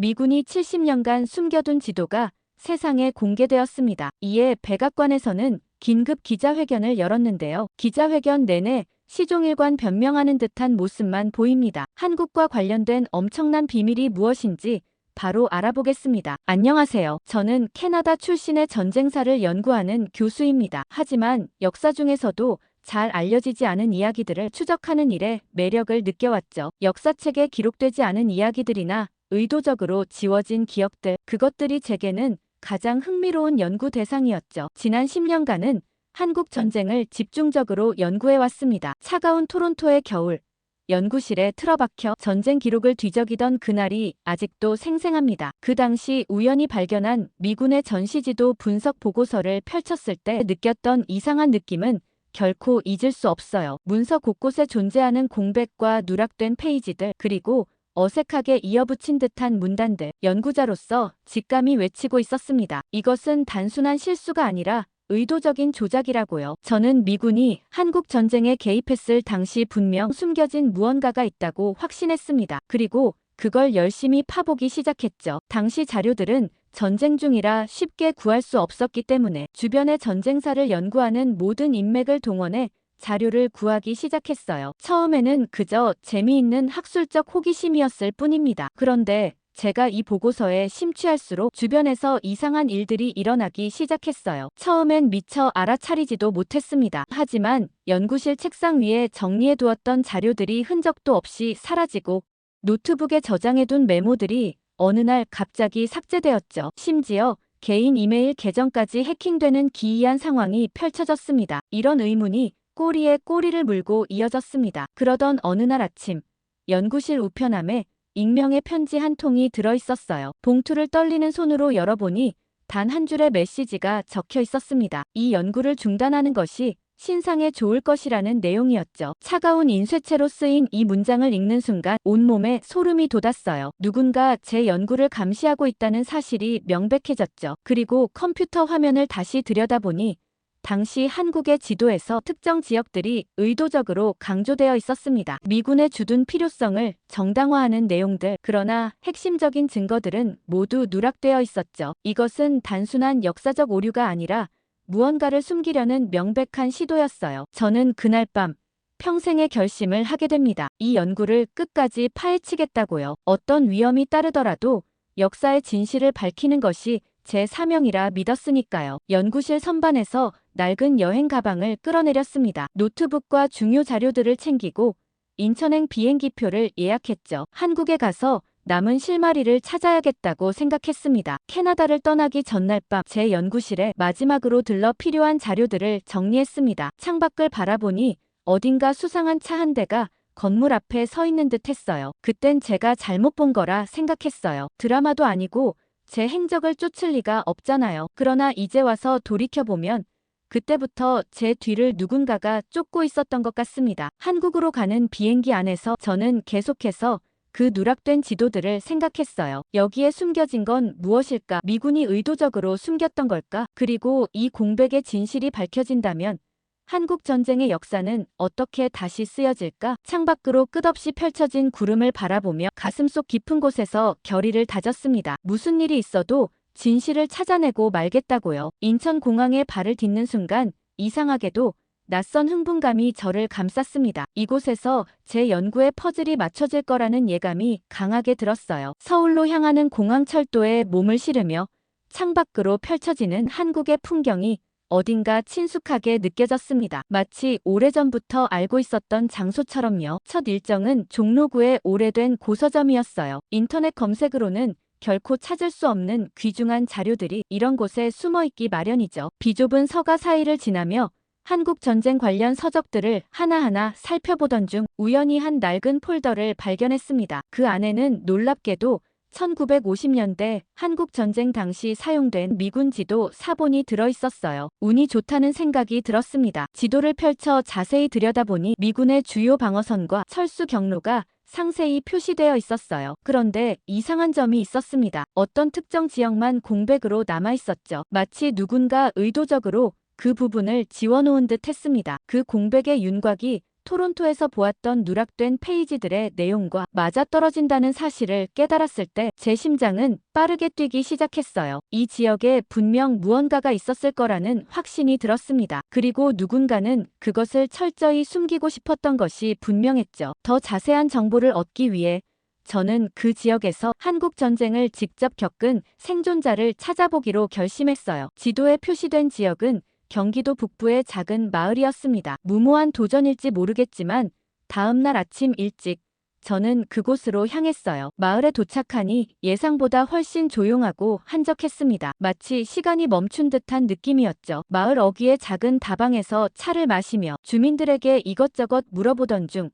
미군이 70년간 숨겨둔 지도가 세상에 공개되었습니다. 이에 백악관에서는 긴급 기자회견을 열었는데요. 기자회견 내내 시종일관 변명하는 듯한 모습만 보입니다. 한국과 관련된 엄청난 비밀이 무엇인지 바로 알아보겠습니다. 안녕하세요. 저는 캐나다 출신의 전쟁사를 연구하는 교수입니다. 하지만 역사 중에서도 잘 알려지지 않은 이야기들을 추적하는 일에 매력을 느껴왔죠. 역사책에 기록되지 않은 이야기들이나 의도적으로 지워진 기억들, 그것들이 제게는 가장 흥미로운 연구 대상이었죠. 지난 10년간은 한국 전쟁을 집중적으로 연구해왔습니다. 차가운 토론토의 겨울, 연구실에 틀어박혀 전쟁 기록을 뒤적이던 그날이 아직도 생생합니다. 그 당시 우연히 발견한 미군의 전시지도 분석 보고서를 펼쳤을 때 느꼈던 이상한 느낌은 결코 잊을 수 없어요. 문서 곳곳에 존재하는 공백과 누락된 페이지들, 그리고 어색하게 이어붙인 듯한 문단들, 연구자로서 직감이 외치고 있었습니다. 이것은 단순한 실수가 아니라 의도적인 조작이라고요. 저는 미군이 한국 전쟁에 개입했을 당시 분명 숨겨진 무언가가 있다고 확신했습니다. 그리고 그걸 열심히 파보기 시작했죠. 당시 자료들은 전쟁 중이라 쉽게 구할 수 없었기 때문에 주변의 전쟁사를 연구하는 모든 인맥을 동원해 자료를 구하기 시작했어요. 처음에는 그저 재미있는 학술적 호기심이었을 뿐입니다. 그런데 제가 이 보고서에 심취할수록 주변에서 이상한 일들이 일어나기 시작했어요. 처음엔 미처 알아차리지도 못했습니다. 하지만 연구실 책상 위에 정리해두었던 자료들이 흔적도 없이 사라지고 노트북에 저장해둔 메모들이 어느 날 갑자기 삭제되었죠. 심지어 개인 이메일 계정까지 해킹되는 기이한 상황이 펼쳐졌습니다. 이런 의문이 꼬리에 꼬리를 물고 이어졌습니다. 그러던 어느 날 아침, 연구실 우편함에 익명의 편지 한 통이 들어있었어요. 봉투를 떨리는 손으로 열어보니 단 한 줄의 메시지가 적혀 있었습니다. 이 연구를 중단하는 것이 신상에 좋을 것이라는 내용이었죠. 차가운 인쇄체로 쓰인 이 문장을 읽는 순간 온몸에 소름이 돋았어요. 누군가 제 연구를 감시하고 있다는 사실이 명백해졌죠. 그리고 컴퓨터 화면을 다시 들여다보니 당시 한국의 지도에서 특정 지역들이 의도적으로 강조되어 있었습니다. 미군의 주둔 필요성을 정당화하는 내용들, 그러나 핵심적인 증거들은 모두 누락되어 있었죠. 이것은 단순한 역사적 오류가 아니라 무언가를 숨기려는 명백한 시도였어요. 저는 그날 밤 평생의 결심을 하게 됩니다. 이 연구를 끝까지 파헤치겠다고요. 어떤 위험이 따르더라도 역사의 진실을 밝히는 것이 제 사명이라 믿었으니까요. 연구실 선반에서 낡은 여행 가방을 끌어내렸습니다. 노트북과 중요 자료들을 챙기고 인천행 비행기표를 예약했죠. 한국에 가서 남은 실마리를 찾아야겠다고 생각했습니다. 캐나다를 떠나기 전날 밤 제 연구실에 마지막으로 들러 필요한 자료들을 정리했습니다. 창밖을 바라보니 어딘가 수상한 차 한 대가 건물 앞에 서 있는 듯 했어요. 그땐 제가 잘못 본 거라 생각했어요. 드라마도 아니고 제 행적을 쫓을 리가 없잖아요. 그러나 이제 와서 돌이켜보면 그때부터 제 뒤를 누군가가 쫓고 있었던 것 같습니다. 한국으로 가는 비행기 안에서 저는 계속해서 그 누락된 지도들을 생각했어요. 여기에 숨겨진 건 무엇일까? 미군이 의도적으로 숨겼던 걸까? 그리고 이 공백의 진실이 밝혀진다면 한국 전쟁의 역사는 어떻게 다시 쓰여질까? 창밖으로 끝없이 펼쳐진 구름을 바라보며 가슴속 깊은 곳에서 결의를 다졌습니다. 무슨 일이 있어도 진실을 찾아내고 말겠다고요. 인천공항에 발을 딛는 순간 이상하게도 낯선 흥분감이 저를 감쌌습니다. 이곳에서 제 연구의 퍼즐이 맞춰질 거라는 예감이 강하게 들었어요. 서울로 향하는 공항철도에 몸을 실으며 창밖으로 펼쳐지는 한국의 풍경이 어딘가 친숙하게 느껴졌습니다. 마치 오래전부터 알고 있었던 장소처럼요. 첫 일정은 종로구의 오래된 고서점이었어요. 인터넷 검색으로는 결코 찾을 수 없는 귀중한 자료들이 이런 곳에 숨어있기 마련이죠. 비좁은 서가 사이를 지나며 한국 전쟁 관련 서적들을 하나하나 살펴보던 중 우연히 한 낡은 폴더를 발견했습니다. 그 안에는 놀랍게도 1950년대 한국 전쟁 당시 사용된 미군 지도 사본이 들어있었어요. 운이 좋다는 생각이 들었습니다. 지도를 펼쳐 자세히 들여다보니 미군의 주요 방어선과 철수 경로가 상세히 표시되어 있었어요. 그런데 이상한 점이 있었습니다. 어떤 특정 지역만 공백으로 남아있었죠. 마치 누군가 의도적으로 그 부분을 지워놓은 듯 했습니다. 그 공백의 윤곽이 토론토에서 보았던 누락된 페이지들의 내용과 맞아떨어진다는 사실을 깨달았을 때 제 심장은 빠르게 뛰기 시작했어요. 이 지역에 분명 무언가가 있었을 거라는 확신이 들었습니다. 그리고 누군가는 그것을 철저히 숨기고 싶었던 것이 분명했죠. 더 자세한 정보를 얻기 위해 저는 그 지역에서 한국 전쟁을 직접 겪은 생존자를 찾아보기로 결심했어요. 지도에 표시된 지역은 경기도 북부의 작은 마을이었습니다. 무모한 도전일지 모르겠지만 다음 날 아침 일찍 저는 그곳으로 향했어요. 마을에 도착하니 예상보다 훨씬 조용하고 한적했습니다. 마치 시간이 멈춘 듯한 느낌이었죠. 마을 어귀의 작은 다방에서 차를 마시며 주민들에게 이것저것 물어보던 중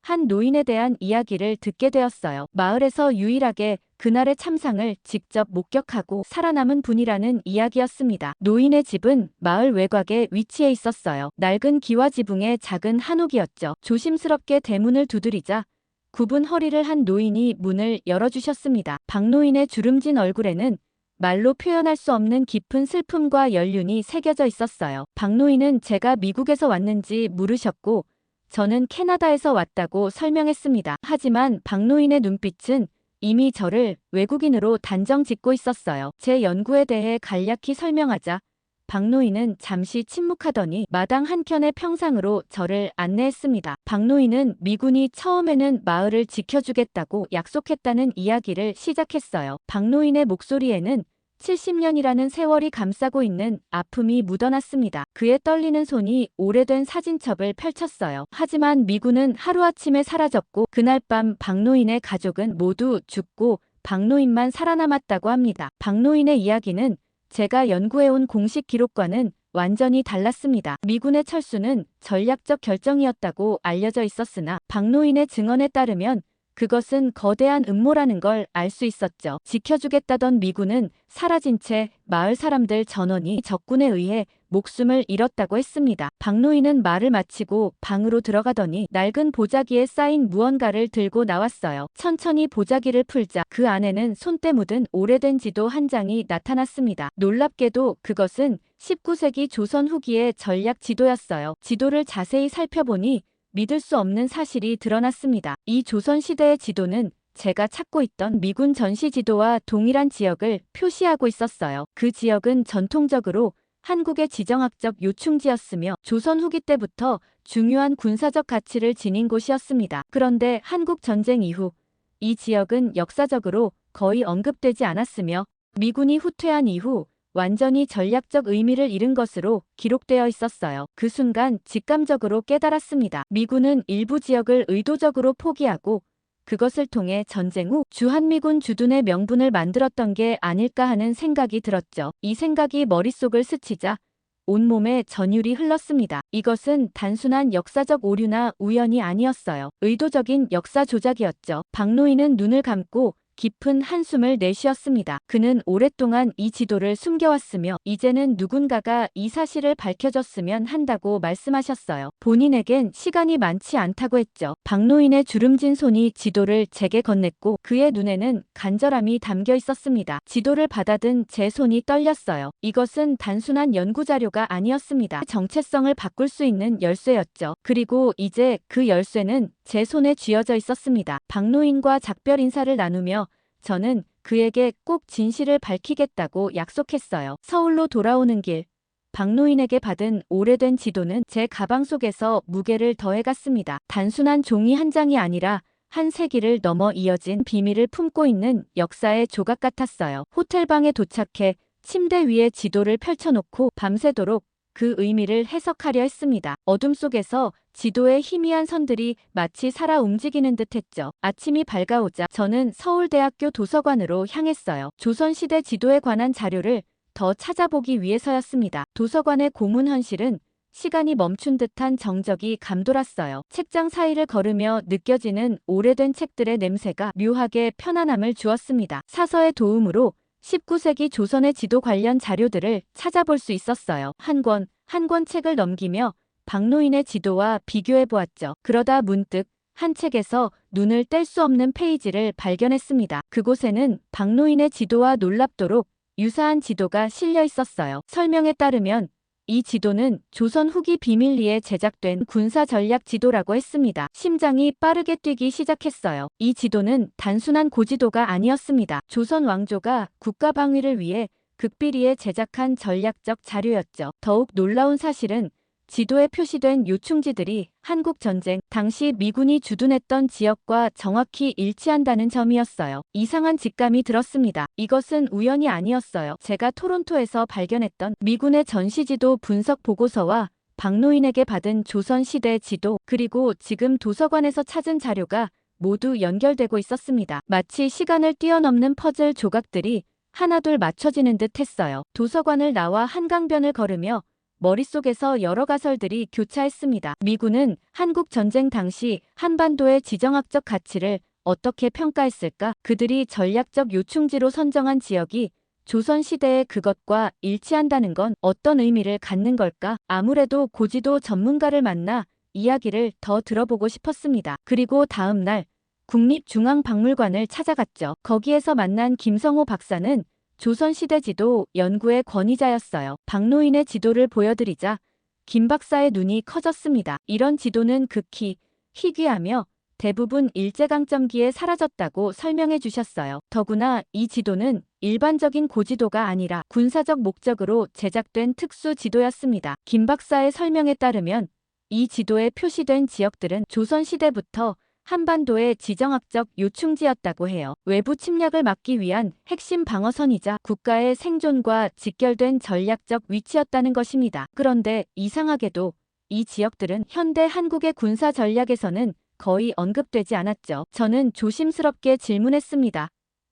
한 노인에 대한 이야기를 듣게 되었어요. 마을에서 유일하게 그날의 참상을 직접 목격하고 살아남은 분이라는 이야기였습니다. 노인의 집은 마을 외곽에 위치해 있었어요. 낡은 기와 지붕의 작은 한옥이었죠. 조심스럽게 대문을 두드리자 굽은 허리를 한 노인이 문을 열어주셨습니다. 박노인의 주름진 얼굴에는 말로 표현할 수 없는 깊은 슬픔과 연륜이 새겨져 있었어요. 박노인은 제가 미국에서 왔는지 물으셨고 저는 캐나다에서 왔다고 설명했습니다. 하지만 박노인의 눈빛은 이미 저를 외국인으로 단정 짓고 있었어요. 제 연구에 대해 간략히 설명하자 박노인은 잠시 침묵하더니 마당 한켠의 평상으로 저를 안내했습니다. 박노인은 미군이 처음에는 마을을 지켜주겠다고 약속했다는 이야기를 시작했어요. 박노인의 목소리에는 70년이라는 세월이 감싸고 있는 아픔이 묻어났습니다. 그의 떨리는 손이 오래된 사진첩을 펼쳤어요. 하지만 미군은 하루아침에 사라졌고 그날 밤 박노인의 가족은 모두 죽고 박노인만 살아남았다고 합니다. 박노인의 이야기는 제가 연구해온 공식 기록과는 완전히 달랐습니다. 미군의 철수는 전략적 결정이었다고 알려져 있었으나 박노인의 증언에 따르면 그것은 거대한 음모라는 걸 알 수 있었죠. 지켜주겠다던 미군은 사라진 채 마을 사람들 전원이 적군에 의해 목숨을 잃었다고 했습니다. 박노인은 말을 마치고 방으로 들어가더니 낡은 보자기에 쌓인 무언가를 들고 나왔어요. 천천히 보자기를 풀자 그 안에는 손때 묻은 오래된 지도 한 장이 나타났습니다. 놀랍게도 그것은 19세기 조선 후기의 전략 지도였어요. 지도를 자세히 살펴보니 믿을 수 없는 사실이 드러났습니다. 이 조선시대의 지도는 제가 찾고 있던 미군 전시 지도와 동일한 지역을 표시하고 있었어요. 그 지역은 전통적으로 한국의 지정학적 요충지였으며 조선 후기 때부터 중요한 군사적 가치를 지닌 곳이었습니다. 그런데 한국 전쟁 이후 이 지역은 역사적으로 거의 언급되지 않았으며 미군이 후퇴한 이후 완전히 전략적 의미를 잃은 것으로 기록되어 있었어요. 그 순간 직감적으로 깨달았습니다. 미군은 일부 지역을 의도적으로 포기하고 그것을 통해 전쟁 후 주한미군 주둔의 명분을 만들었던 게 아닐까 하는 생각이 들었죠. 이 생각이 머릿속을 스치자 온몸에 전율이 흘렀습니다. 이것은 단순한 역사적 오류나 우연이 아니었어요. 의도적인 역사 조작이었죠. 박노인은 눈을 감고 깊은 한숨을 내쉬었습니다. 그는 오랫동안 이 지도를 숨겨왔으며 이제는 누군가가 이 사실을 밝혀줬으면 한다고 말씀하셨어요. 본인에겐 시간이 많지 않다고 했죠. 박노인의 주름진 손이 지도를 제게 건넸고 그의 눈에는 간절함이 담겨 있었습니다. 지도를 받아든 제 손이 떨렸어요. 이것은 단순한 연구자료가 아니었습니다. 정체성을 바꿀 수 있는 열쇠였죠. 그리고 이제 그 열쇠는 제 손에 쥐어져 있었습니다. 박노인과 작별 인사를 나누며 저는 그에게 꼭 진실을 밝히겠다고 약속했어요. 서울로 돌아오는 길, 박노인에게 받은 오래된 지도는 제 가방 속에서 무게를 더해갔습니다. 단순한 종이 한 장이 아니라 한 세기를 넘어 이어진 비밀을 품고 있는 역사의 조각 같았어요. 호텔방에 도착해 침대 위에 지도를 펼쳐놓고 밤새도록 그 의미를 해석하려 했습니다. 어둠 속에서 지도의 희미한 선들이 마치 살아 움직이는 듯했죠. 아침이 밝아오자 저는 서울대학교 도서관으로 향했어요. 조선시대 지도에 관한 자료를 더 찾아보기 위해서였습니다. 도서관의 고문 현실은 시간이 멈춘 듯한 정적이 감돌았어요. 책장 사이를 걸으며 느껴지는 오래된 책들의 냄새가 묘하게 편안함을 주었습니다. 사서의 도움으로 19세기 조선의 지도 관련 자료들을 찾아볼 수 있었어요. 한 권 책을 넘기며 박노인의 지도와 비교해 보았죠. 그러다 문득 한 책에서 눈을 뗄 수 없는 페이지를 발견했습니다. 그곳에는 박노인의 지도와 놀랍도록 유사한 지도가 실려 있었어요. 설명에 따르면 이 지도는 조선 후기 비밀리에 제작된 군사 전략 지도라고 했습니다. 심장이 빠르게 뛰기 시작했어요. 이 지도는 단순한 고지도가 아니었습니다. 조선 왕조가 국가 방위를 위해 극비리에 제작한 전략적 자료였죠. 더욱 놀라운 사실은 지도에 표시된 요충지들이 한국전쟁 당시 미군이 주둔했던 지역과 정확히 일치한다는 점이었어요. 이상한 직감이 들었습니다. 이것은 우연이 아니었어요. 제가 토론토에서 발견했던 미군의 전시지도 분석 보고서와 박노인에게 받은 조선시대 지도, 그리고 지금 도서관에서 찾은 자료가 모두 연결되고 있었습니다. 마치 시간을 뛰어넘는 퍼즐 조각들이 하나둘 맞춰지는 듯 했어요. 도서관을 나와 한강변을 걸으며 머릿속에서 여러 가설들이 교차했습니다. 미군은 한국 전쟁 당시 한반도의 지정학적 가치를 어떻게 평가했을까? 그들이 전략적 요충지로 선정한 지역이 조선시대의 그것과 일치한다는 건 어떤 의미를 갖는 걸까? 아무래도 고지도 전문가를 만나 이야기를 더 들어보고 싶었습니다. 그리고 다음 날 국립중앙박물관을 찾아갔죠. 거기에서 만난 김성호 박사는 조선시대 지도 연구의 권위자였어요. 박노인의 지도를 보여드리자 김 박사의 눈이 커졌습니다. 이런 지도는 극히 희귀하며 대부분 일제강점기에 사라졌다고 설명해 주셨어요. 더구나 이 지도는 일반적인 고지도가 아니라 군사적 목적으로 제작된 특수 지도였습니다. 김 박사의 설명에 따르면 이 지도에 표시된 지역들은 조선시대부터 한반도의 지정학적 요충지였다고 해요. 외부 침략을 막기 위한 핵심 방어선이자 국가의 생존과 직결된 전략적 위치였다는 것입니다. 그런데 이상하게도 이 지역들은 현대 한국의 군사 전략에서는 거의 언급되지 않았죠. 저는 조심스럽게 질문했습니다.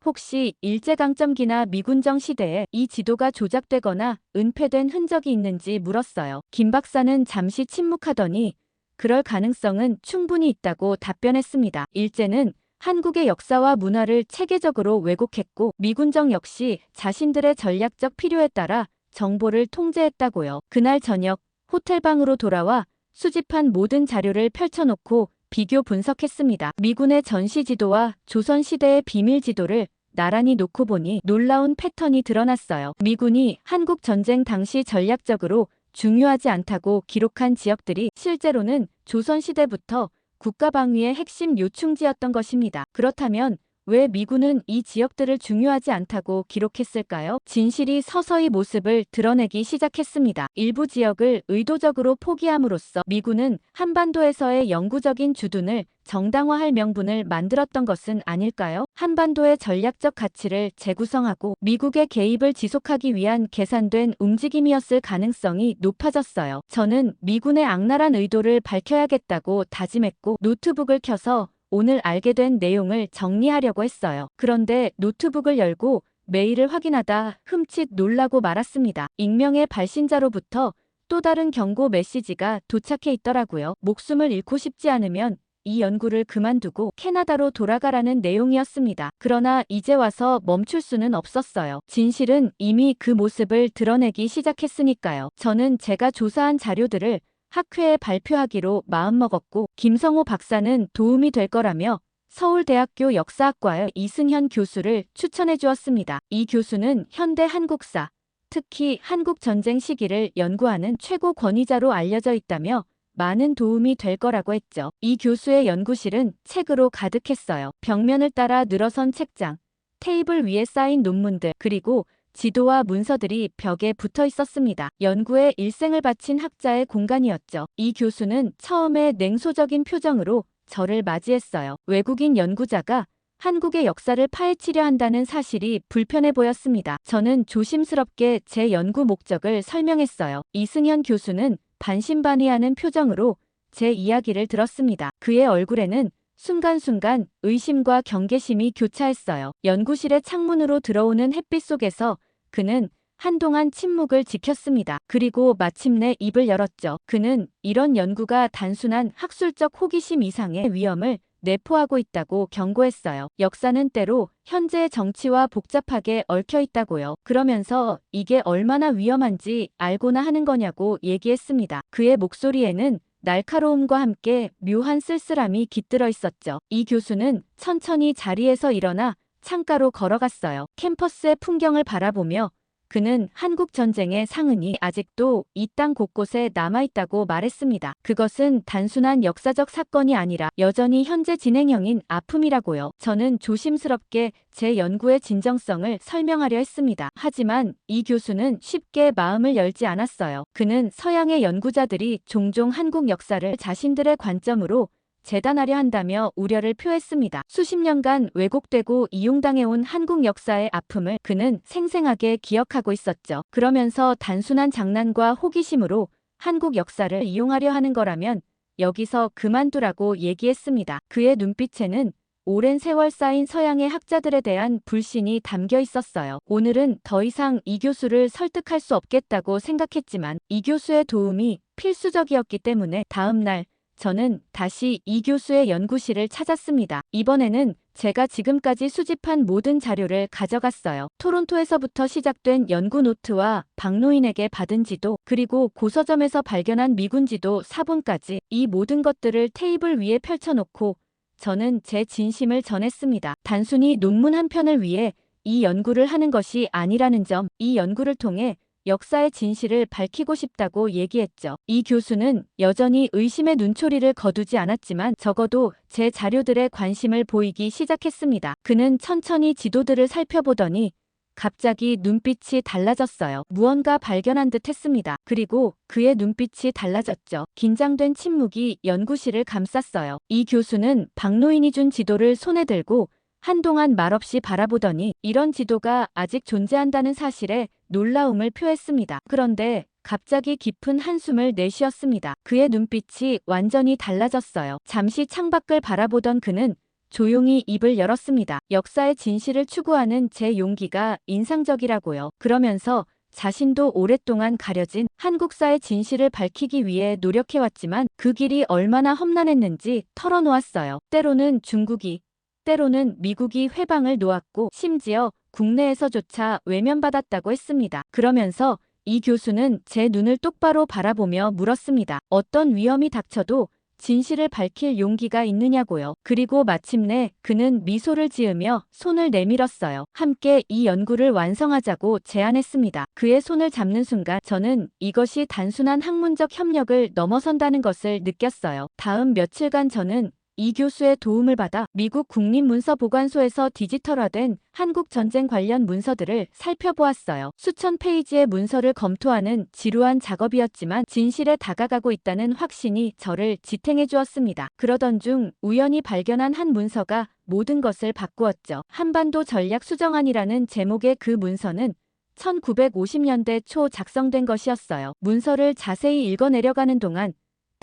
혹시 일제강점기나 미군정 시대에 이 지도가 조작되거나 은폐된 흔적이 있는지 물었어요. 김 박사는 잠시 침묵하더니 그럴 가능성은 충분히 있다고 답변했습니다. 일제는 한국의 역사와 문화를 체계적으로 왜곡했고 미군정 역시 자신들의 전략적 필요에 따라 정보를 통제했다고요. 그날 저녁 호텔방으로 돌아와 수집한 모든 자료를 펼쳐놓고 비교 분석했습니다. 미군의 전시지도와 조선시대의 비밀지도를 나란히 놓고 보니 놀라운 패턴이 드러났어요. 미군이 한국전쟁 당시 전략적으로 중요하지 않다고 기록한 지역들이 실제로는 조선시대부터 국가방위의 핵심 요충지였던 것입니다. 그렇다면 왜 미군은 이 지역들을 중요하지 않다고 기록했을까요? 진실이 서서히 모습을 드러내기 시작했습니다. 일부 지역을 의도적으로 포기함으로써 미군은 한반도에서의 영구적인 주둔을 정당화할 명분을 만들었던 것은 아닐까요? 한반도의 전략적 가치를 재구성하고 미국의 개입을 지속하기 위한 계산된 움직임이었을 가능성이 높아졌어요. 저는 미군의 악랄한 의도를 밝혀야겠다고 다짐했고 노트북을 켜서 오늘 알게 된 내용을 정리하려고 했어요. 그런데 노트북을 열고 메일을 확인하다 흠칫 놀라고 말았습니다. 익명의 발신자로부터 또 다른 경고 메시지가 도착해 있더라고요. 목숨을 잃고 싶지 않으면 이 연구를 그만두고 캐나다로 돌아가라는 내용이었습니다. 그러나 이제 와서 멈출 수는 없었어요. 진실은 이미 그 모습을 드러내기 시작했으니까요. 저는 제가 조사한 자료들을 학회에 발표하기로 마음먹었고 김성호 박사는 도움이 될 거라며 서울대학교 역사학과의 이승현 교수를 추천해 주었습니다. 이 교수는 현대 한국사, 특히 한국전쟁 시기를 연구하는 최고 권위자로 알려져 있다며 많은 도움이 될 거라고 했죠. 이 교수의 연구실은 책으로 가득했어요. 벽면을 따라 늘어선 책장, 테이블 위에 쌓인 논문들, 그리고 지도와 문서들이 벽에 붙어 있었습니다. 연구에 일생을 바친 학자의 공간이었죠. 이 교수는 처음에 냉소적인 표정으로 저를 맞이했어요. 외국인 연구자가 한국의 역사를 파헤치려 한다는 사실이 불편해 보였습니다. 저는 조심스럽게 제 연구 목적을 설명했어요. 이승현 교수는 반신반의하는 표정으로 제 이야기를 들었습니다. 그의 얼굴에는 순간순간 의심과 경계심이 교차했어요. 연구실의 창문으로 들어오는 햇빛 속에서 그는 한동안 침묵을 지켰습니다. 그리고 마침내 입을 열었죠. 그는 이런 연구가 단순한 학술적 호기심 이상의 위험을 내포하고 있다고 경고했어요. 역사는 때로 현재의 정치와 복잡하게 얽혀 있다고요. 그러면서 이게 얼마나 위험한지 알고나 하는 거냐고 얘기했습니다. 그의 목소리에는 날카로움과 함께 묘한 쓸쓸함이 깃들어 있었죠. 이 교수는 천천히 자리에서 일어나 창가로 걸어갔어요. 캠퍼스의 풍경을 바라보며 그는 한국 전쟁의 상흔이 아직도 이 땅 곳곳에 남아있다고 말했습니다. 그것은 단순한 역사적 사건이 아니라 여전히 현재 진행형인 아픔이라고요. 저는 조심스럽게 제 연구의 진정성을 설명하려 했습니다. 하지만 이 교수는 쉽게 마음을 열지 않았어요. 그는 서양의 연구자들이 종종 한국 역사를 자신들의 관점으로 재단하려 한다며 우려를 표했습니다. 수십 년간 왜곡되고 이용당해온 한국 역사의 아픔을 그는 생생하게 기억하고 있었죠. 그러면서 단순한 장난과 호기심으로 한국 역사를 이용하려 하는 거라면 여기서 그만두라고 얘기했습니다. 그의 눈빛에는 오랜 세월 쌓인 서양의 학자들에 대한 불신이 담겨 있었어요. 오늘은 더 이상 이 교수를 설득할 수 없겠다고 생각했지만 이 교수의 도움이 필수적이었기 때문에 다음 날 저는 다시 이 교수의 연구실을 찾았습니다. 이번에는 제가 지금까지 수집한 모든 자료를 가져갔어요. 토론토에서부터 시작된 연구 노트와 박노인에게 받은 지도, 그리고 고서점에서 발견한 미군 지도 사본까지 이 모든 것들을 테이블 위에 펼쳐놓고 저는 제 진심을 전했습니다. 단순히 논문 한 편을 위해 이 연구를 하는 것이 아니라는 점, 이 연구를 통해 역사의 진실을 밝히고 싶다고 얘기했죠. 이 교수는 여전히 의심의 눈초리를 거두지 않았지만 적어도 제 자료들에 관심을 보이기 시작했습니다. 그는 천천히 지도들을 살펴보더니 갑자기 눈빛이 달라졌어요. 무언가 발견한 듯 했습니다. 그리고 그의 눈빛이 달라졌죠. 긴장된 침묵이 연구실을 감쌌어요. 이 교수는 박노인이 준 지도를 손에 들고 한동안 말없이 바라보더니 이런 지도가 아직 존재한다는 사실에 놀라움을 표했습니다. 그런데 갑자기 깊은 한숨을 내쉬었습니다. 그의 눈빛이 완전히 달라졌어요. 잠시 창밖을 바라보던 그는 조용히 입을 열었습니다. 역사의 진실을 추구하는 제 용기가 인상적이라고요. 그러면서 자신도 오랫동안 가려진 한국사의 진실을 밝히기 위해 노력해왔지만 그 길이 얼마나 험난했는지 털어놓았어요. 때로는 중국이, 때로는 미국이 회방을 놓았고 심지어 국내에서조차 외면받았다고 했습니다. 그러면서 이 교수는 제 눈을 똑바로 바라보며 물었습니다. 어떤 위험이 닥쳐도 진실을 밝힐 용기가 있느냐고요. 그리고 마침내 그는 미소를 지으며 손을 내밀었어요. 함께 이 연구를 완성하자고 제안했습니다. 그의 손을 잡는 순간 저는 이것이 단순한 학문적 협력을 넘어선다는 것을 느꼈어요. 다음 며칠간 저는 이 교수의 도움을 받아 미국 국립문서보관소에서 디지털화된 한국 전쟁 관련 문서들을 살펴보았어요. 수천 페이지의 문서를 검토하는 지루한 작업이었지만 진실에 다가가고 있다는 확신이 저를 지탱해 주었습니다. 그러던 중 우연히 발견한 한 문서가 모든 것을 바꾸었죠. 한반도 전략 수정안이라는 제목의 그 문서는 1950년대 초 작성된 것이었어요. 문서를 자세히 읽어 내려가는 동안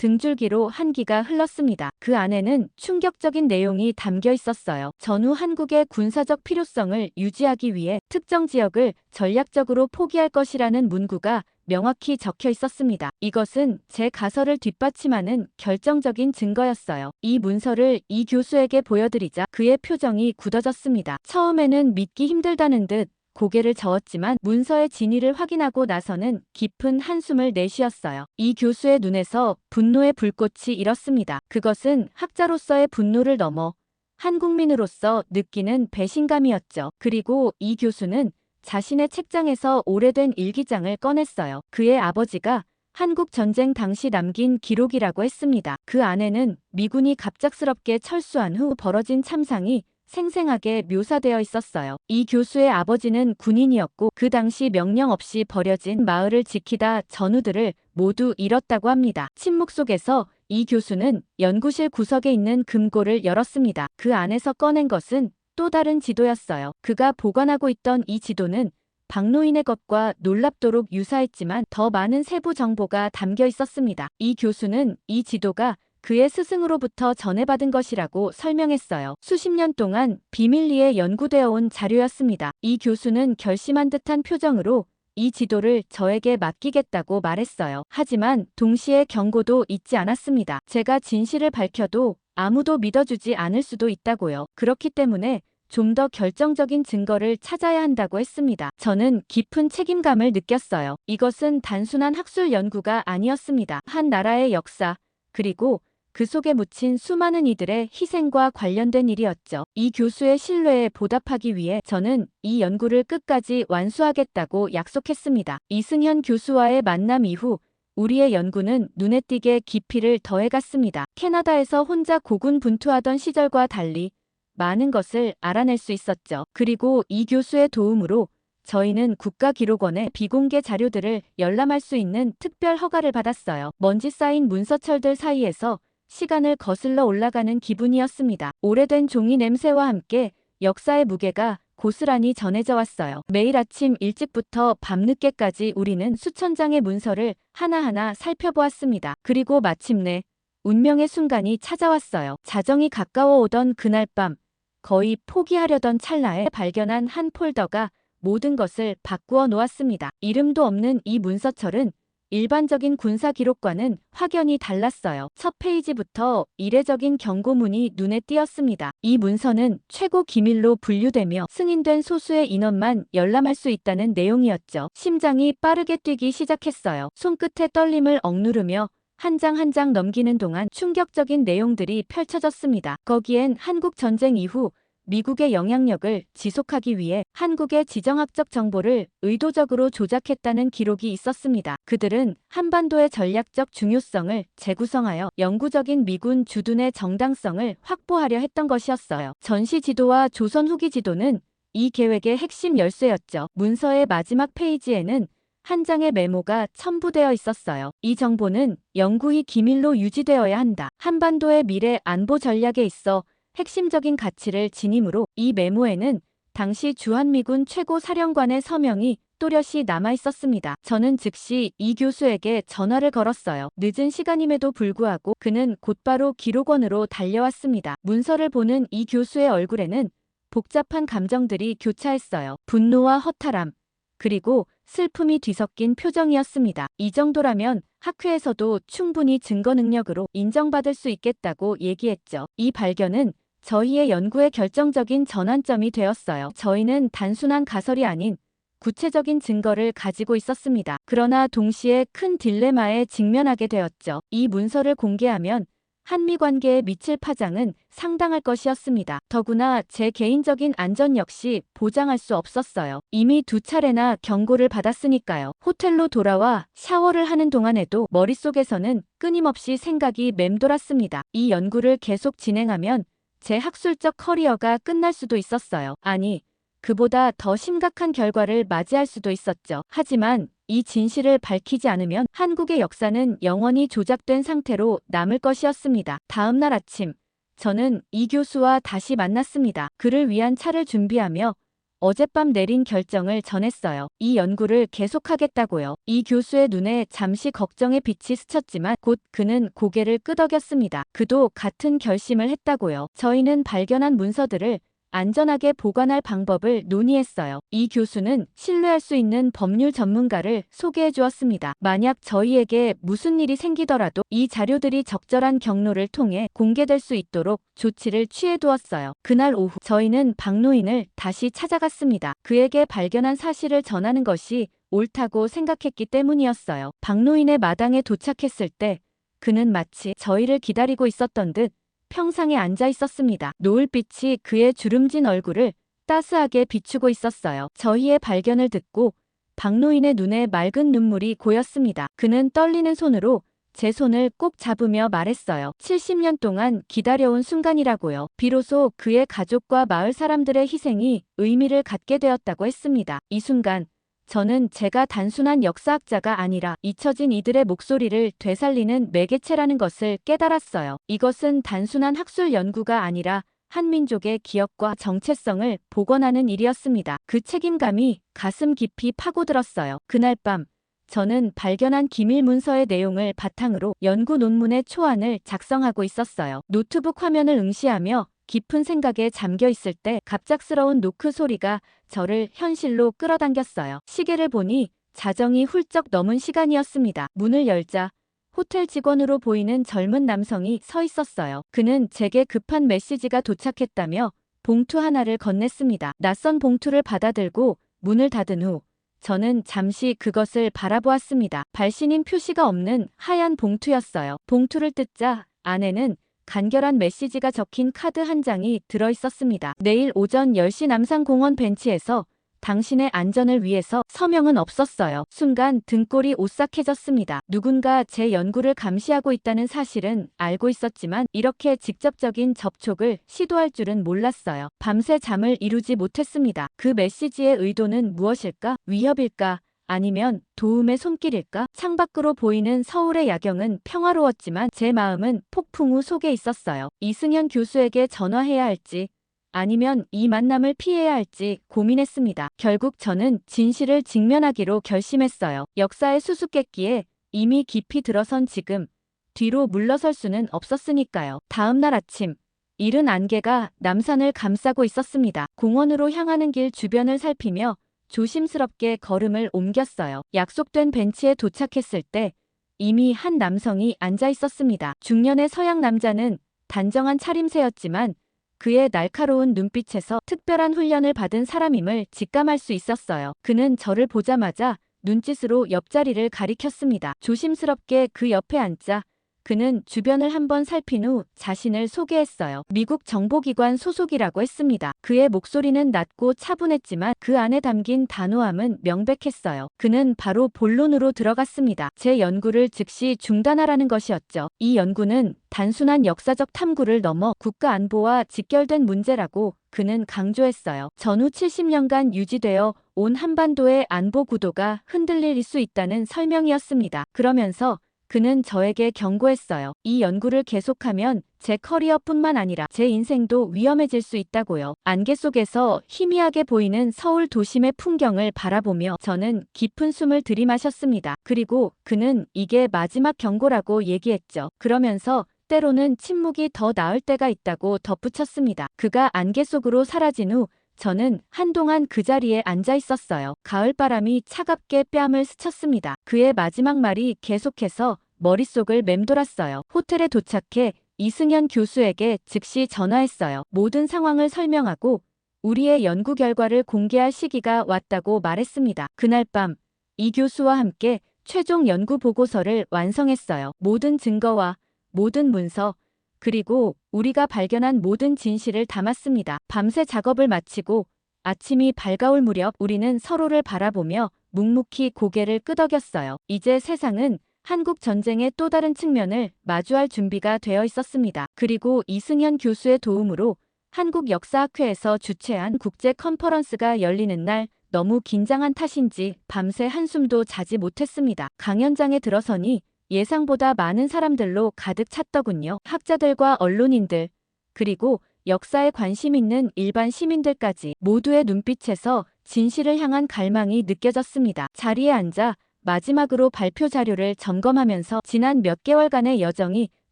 등줄기로 한기가 흘렀습니다. 그 안에는 충격적인 내용이 담겨 있었어요. 전후 한국의 군사적 필요성을 유지하기 위해 특정 지역을 전략적으로 포기할 것이라는 문구가 명확히 적혀 있었습니다. 이것은 제 가설을 뒷받침하는 결정적인 증거였어요. 이 문서를 이 교수에게 보여드리자 그의 표정이 굳어졌습니다. 처음에는 믿기 힘들다는 듯 고개를 저었지만 문서의 진위를 확인하고 나서는 깊은 한숨을 내쉬었어요. 이 교수의 눈에서 분노의 불꽃이 일었습니다. 그것은 학자로서의 분노를 넘어 한국민으로서 느끼는 배신감이었죠. 그리고 이 교수는 자신의 책장에서 오래된 일기장을 꺼냈어요. 그의 아버지가 한국 전쟁 당시 남긴 기록이라고 했습니다. 그 안에는 미군이 갑작스럽게 철수한 후 벌어진 참상이 생생하게 묘사되어 있었어요. 이 교수의 아버지는 군인이었고 그 당시 명령 없이 버려진 마을을 지키다 전우들을 모두 잃었다고 합니다. 침묵 속에서 이 교수는 연구실 구석에 있는 금고를 열었습니다. 그 안에서 꺼낸 것은 또 다른 지도였어요. 그가 보관하고 있던 이 지도는 박노인의 것과 놀랍도록 유사했지만 더 많은 세부 정보가 담겨 있었습니다. 이 교수는 이 지도가 그의 스승으로부터 전해받은 것이라고 설명했어요. 수십 년 동안 비밀리에 연구되어 온 자료였습니다. 이 교수는 결심한 듯한 표정으로 이 지도를 저에게 맡기겠다고 말했어요. 하지만 동시에 경고도 잊지 않았습니다. 제가 진실을 밝혀도 아무도 믿어주지 않을 수도 있다고요. 그렇기 때문에 좀 더 결정적인 증거를 찾아야 한다고 했습니다. 저는 깊은 책임감을 느꼈어요. 이것은 단순한 학술 연구가 아니었습니다. 한 나라의 역사, 그리고 그 속에 묻힌 수많은 이들의 희생과 관련된 일이었죠. 이 교수의 신뢰에 보답하기 위해 저는 이 연구를 끝까지 완수하겠다고 약속했습니다. 이승현 교수와의 만남 이후 우리의 연구는 눈에 띄게 깊이를 더해갔습니다. 캐나다에서 혼자 고군분투하던 시절과 달리 많은 것을 알아낼 수 있었죠. 그리고 이 교수의 도움으로 저희는 국가기록원의 비공개 자료들을 열람할 수 있는 특별 허가를 받았어요. 먼지 쌓인 문서철들 사이에서 시간을 거슬러 올라가는 기분이었습니다. 오래된 종이 냄새와 함께 역사의 무게가 고스란히 전해져 왔어요. 매일 아침 일찍부터 밤늦게까지 우리는 수천 장의 문서를 하나하나 살펴보았습니다. 그리고 마침내 운명의 순간이 찾아왔어요. 자정이 가까워 오던 그날 밤, 거의 포기하려던 찰나에 발견한 한 폴더가 모든 것을 바꾸어 놓았습니다. 이름도 없는 이 문서철은 일반적인 군사 기록과는 확연히 달랐어요. 첫 페이지부터 이례적인 경고문이 눈에 띄었습니다. 이 문서는 최고 기밀로 분류되며 승인된 소수의 인원만 열람할 수 있다는 내용이었죠. 심장이 빠르게 뛰기 시작했어요. 손끝에 떨림을 억누르며 한 장 한 장 넘기는 동안 충격적인 내용들이 펼쳐졌습니다. 거기엔 한국 전쟁 이후 미국의 영향력을 지속하기 위해 한국의 지정학적 정보를 의도적으로 조작했다는 기록이 있었습니다. 그들은 한반도의 전략적 중요성을 재구성하여 영구적인 미군 주둔의 정당성을 확보하려 했던 것이었어요. 전시 지도와 조선 후기 지도는 이 계획의 핵심 열쇠였죠. 문서의 마지막 페이지에는 한 장의 메모가 첨부되어 있었어요. 이 정보는 영구히 기밀로 유지되어야 한다. 한반도의 미래 안보 전략에 있어 핵심적인 가치를 지니므로 이 메모에는 당시 주한미군 최고 사령관의 서명이 또렷이 남아 있었습니다. 저는 즉시 이 교수에게 전화를 걸었어요. 늦은 시간임에도 불구하고 그는 곧바로 기록원으로 달려왔습니다. 문서를 보는 이 교수의 얼굴에는 복잡한 감정들이 교차했어요. 분노와 허탈함, 그리고 슬픔이 뒤섞인 표정이었습니다. 이 정도라면 학회에서도 충분히 증거 능력으로 인정받을 수 있겠다고 얘기했죠. 이 발견은 저희의 연구의 결정적인 전환점이 되었어요. 저희는 단순한 가설이 아닌 구체적인 증거를 가지고 있었습니다. 그러나 동시에 큰 딜레마에 직면하게 되었죠. 이 문서를 공개하면 한미 관계에 미칠 파장은 상당할 것이었습니다. 더구나 제 개인적인 안전 역시 보장할 수 없었어요. 이미 2차례나 경고를 받았으니까요. 호텔로 돌아와 샤워를 하는 동안에도 머릿속에서는 끊임없이 생각이 맴돌았습니다. 이 연구를 계속 진행하면 제 학술적 커리어가 끝날 수도 있었어요. 아니, 그보다 더 심각한 결과를 맞이할 수도 있었죠. 하지만 이 진실을 밝히지 않으면 한국의 역사는 영원히 조작된 상태로 남을 것이었습니다. 다음 날 아침, 저는 이 교수와 다시 만났습니다. 그를 위한 차를 준비하며 어젯밤 내린 결정을 전했어요. 이 연구를 계속하겠다고요. 이 교수의 눈에 잠시 걱정의 빛이 스쳤지만 곧 그는 고개를 끄덕였습니다. 그도 같은 결심을 했다고요. 저희는 발견한 문서들을 안전하게 보관할 방법을 논의했어요. 이 교수는 신뢰할 수 있는 법률 전문가를 소개해 주었습니다. 만약 저희에게 무슨 일이 생기더라도 이 자료들이 적절한 경로를 통해 공개될 수 있도록 조치를 취해 두었어요. 그날 오후 저희는 박노인을 다시 찾아갔습니다. 그에게 발견한 사실을 전하는 것이 옳다고 생각했기 때문이었어요. 박노인의 마당에 도착했을 때 그는 마치 저희를 기다리고 있었던 듯 평상에 앉아 있었습니다. 노을빛이 그의 주름진 얼굴을 따스하게 비추고 있었어요. 저희의 발견을 듣고 박노인의 눈에 맑은 눈물이 고였습니다. 그는 떨리는 손으로 제 손을 꼭 잡으며 말했어요. 70년 동안 기다려온 순간이라고요. 비로소 그의 가족과 마을 사람들의 희생이 의미를 갖게 되었다고 했습니다. 이 순간 저는 제가 단순한 역사학자가 아니라 잊혀진 이들의 목소리를 되살리는 매개체라는 것을 깨달았어요. 이것은 단순한 학술 연구가 아니라 한민족의 기억과 정체성을 복원하는 일이었습니다. 그 책임감이 가슴 깊이 파고들었어요. 그날 밤 저는 발견한 기밀 문서의 내용을 바탕으로 연구 논문의 초안을 작성하고 있었어요. 노트북 화면을 응시하며 깊은 생각에 잠겨 있을 때 갑작스러운 노크 소리가 저를 현실로 끌어당겼어요. 시계를 보니 자정이 훌쩍 넘은 시간이었습니다. 문을 열자 호텔 직원으로 보이는 젊은 남성이 서 있었어요. 그는 제게 급한 메시지가 도착했다며 봉투 하나를 건넸습니다. 낯선 봉투를 받아들고 문을 닫은 후 저는 잠시 그것을 바라보았습니다. 발신인 표시가 없는 하얀 봉투였어요. 봉투를 뜯자 안에는 간결한 메시지가 적힌 카드 한 장이 들어있었습니다. 내일 오전 10시 남산공원 벤치에서 당신의 안전을 위해서. 서명은 없었어요. 순간 등골이 오싹해졌습니다. 누군가 제 연구를 감시하고 있다는 사실은 알고 있었지만 이렇게 직접적인 접촉을 시도할 줄은 몰랐어요. 밤새 잠을 이루지 못했습니다. 그 메시지의 의도는 무엇일까? 위협일까? 아니면 도움의 손길일까? 창밖으로 보이는 서울의 야경은 평화로웠지만 제 마음은 폭풍우 속에 있었어요. 이승현 교수에게 전화해야 할지 아니면 이 만남을 피해야 할지 고민했습니다. 결국 저는 진실을 직면하기로 결심했어요. 역사의 수수께끼에 이미 깊이 들어선 지금 뒤로 물러설 수는 없었으니까요. 다음 날 아침 이른 안개가 남산을 감싸고 있었습니다. 공원으로 향하는 길 주변을 살피며 조심스럽게 걸음을 옮겼어요. 약속된 벤치에 도착했을 때 이미 한 남성이 앉아 있었습니다. 중년의 서양 남자는 단정한 차림새였지만 그의 날카로운 눈빛에서 특별한 훈련을 받은 사람임을 직감할 수 있었어요. 그는 저를 보자마자 눈짓으로 옆자리를 가리켰습니다. 조심스럽게 그 옆에 앉자 그는 주변을 한번 살핀 후 자신을 소개했어요. 미국 정보기관 소속이라고 했습니다. 그의 목소리는 낮고 차분했지만 그 안에 담긴 단호함은 명백했어요. 그는 바로 본론으로 들어갔습니다. 제 연구를 즉시 중단하라는 것이었죠. 이 연구는 단순한 역사적 탐구를 넘어 국가 안보와 직결된 문제라고 그는 강조했어요. 전후 70년간 유지되어 온 한반도의 안보 구도가 흔들릴 수 있다는 설명이었습니다. 그러면서 그는 저에게 경고했어요. 이 연구를 계속하면 제 커리어뿐만 아니라 제 인생도 위험해질 수 있다고요. 안개 속에서 희미하게 보이는 서울 도심의 풍경을 바라보며 저는 깊은 숨을 들이마셨습니다. 그리고 그는 이게 마지막 경고라고 얘기했죠. 그러면서 때로는 침묵이 더 나을 때가 있다고 덧붙였습니다. 그가 안개 속으로 사라진 후 저는 한동안 그 자리에 앉아 있었어요. 가을바람이 차갑게 뺨을 스쳤습니다. 그의 마지막 말이 계속해서 머릿속을 맴돌았어요. 호텔에 도착해 이승현 교수에게 즉시 전화했어요. 모든 상황을 설명하고 우리의 연구 결과를 공개할 시기가 왔다고 말했습니다. 그날 밤 이 교수와 함께 최종 연구 보고서를 완성했어요. 모든 증거와 모든 문서 그리고 우리가 발견한 모든 진실을 담았습니다. 밤새 작업을 마치고 아침이 밝아올 무렵 우리는 서로를 바라보며 묵묵히 고개를 끄덕였어요. 이제 세상은 한국 전쟁의 또 다른 측면을 마주할 준비가 되어 있었습니다. 그리고 이승현 교수의 도움으로 한국역사학회에서 주최한 국제 컨퍼런스가 열리는 날 너무 긴장한 탓인지 밤새 한숨도 자지 못했습니다. 강연장에 들어서니 예상보다 많은 사람들로 가득 찼더군요. 학자들과 언론인들, 그리고 역사에 관심 있는 일반 시민들까지 모두의 눈빛에서 진실을 향한 갈망이 느껴졌습니다. 자리에 앉아 마지막으로 발표 자료를 점검하면서 지난 몇 개월간의 여정이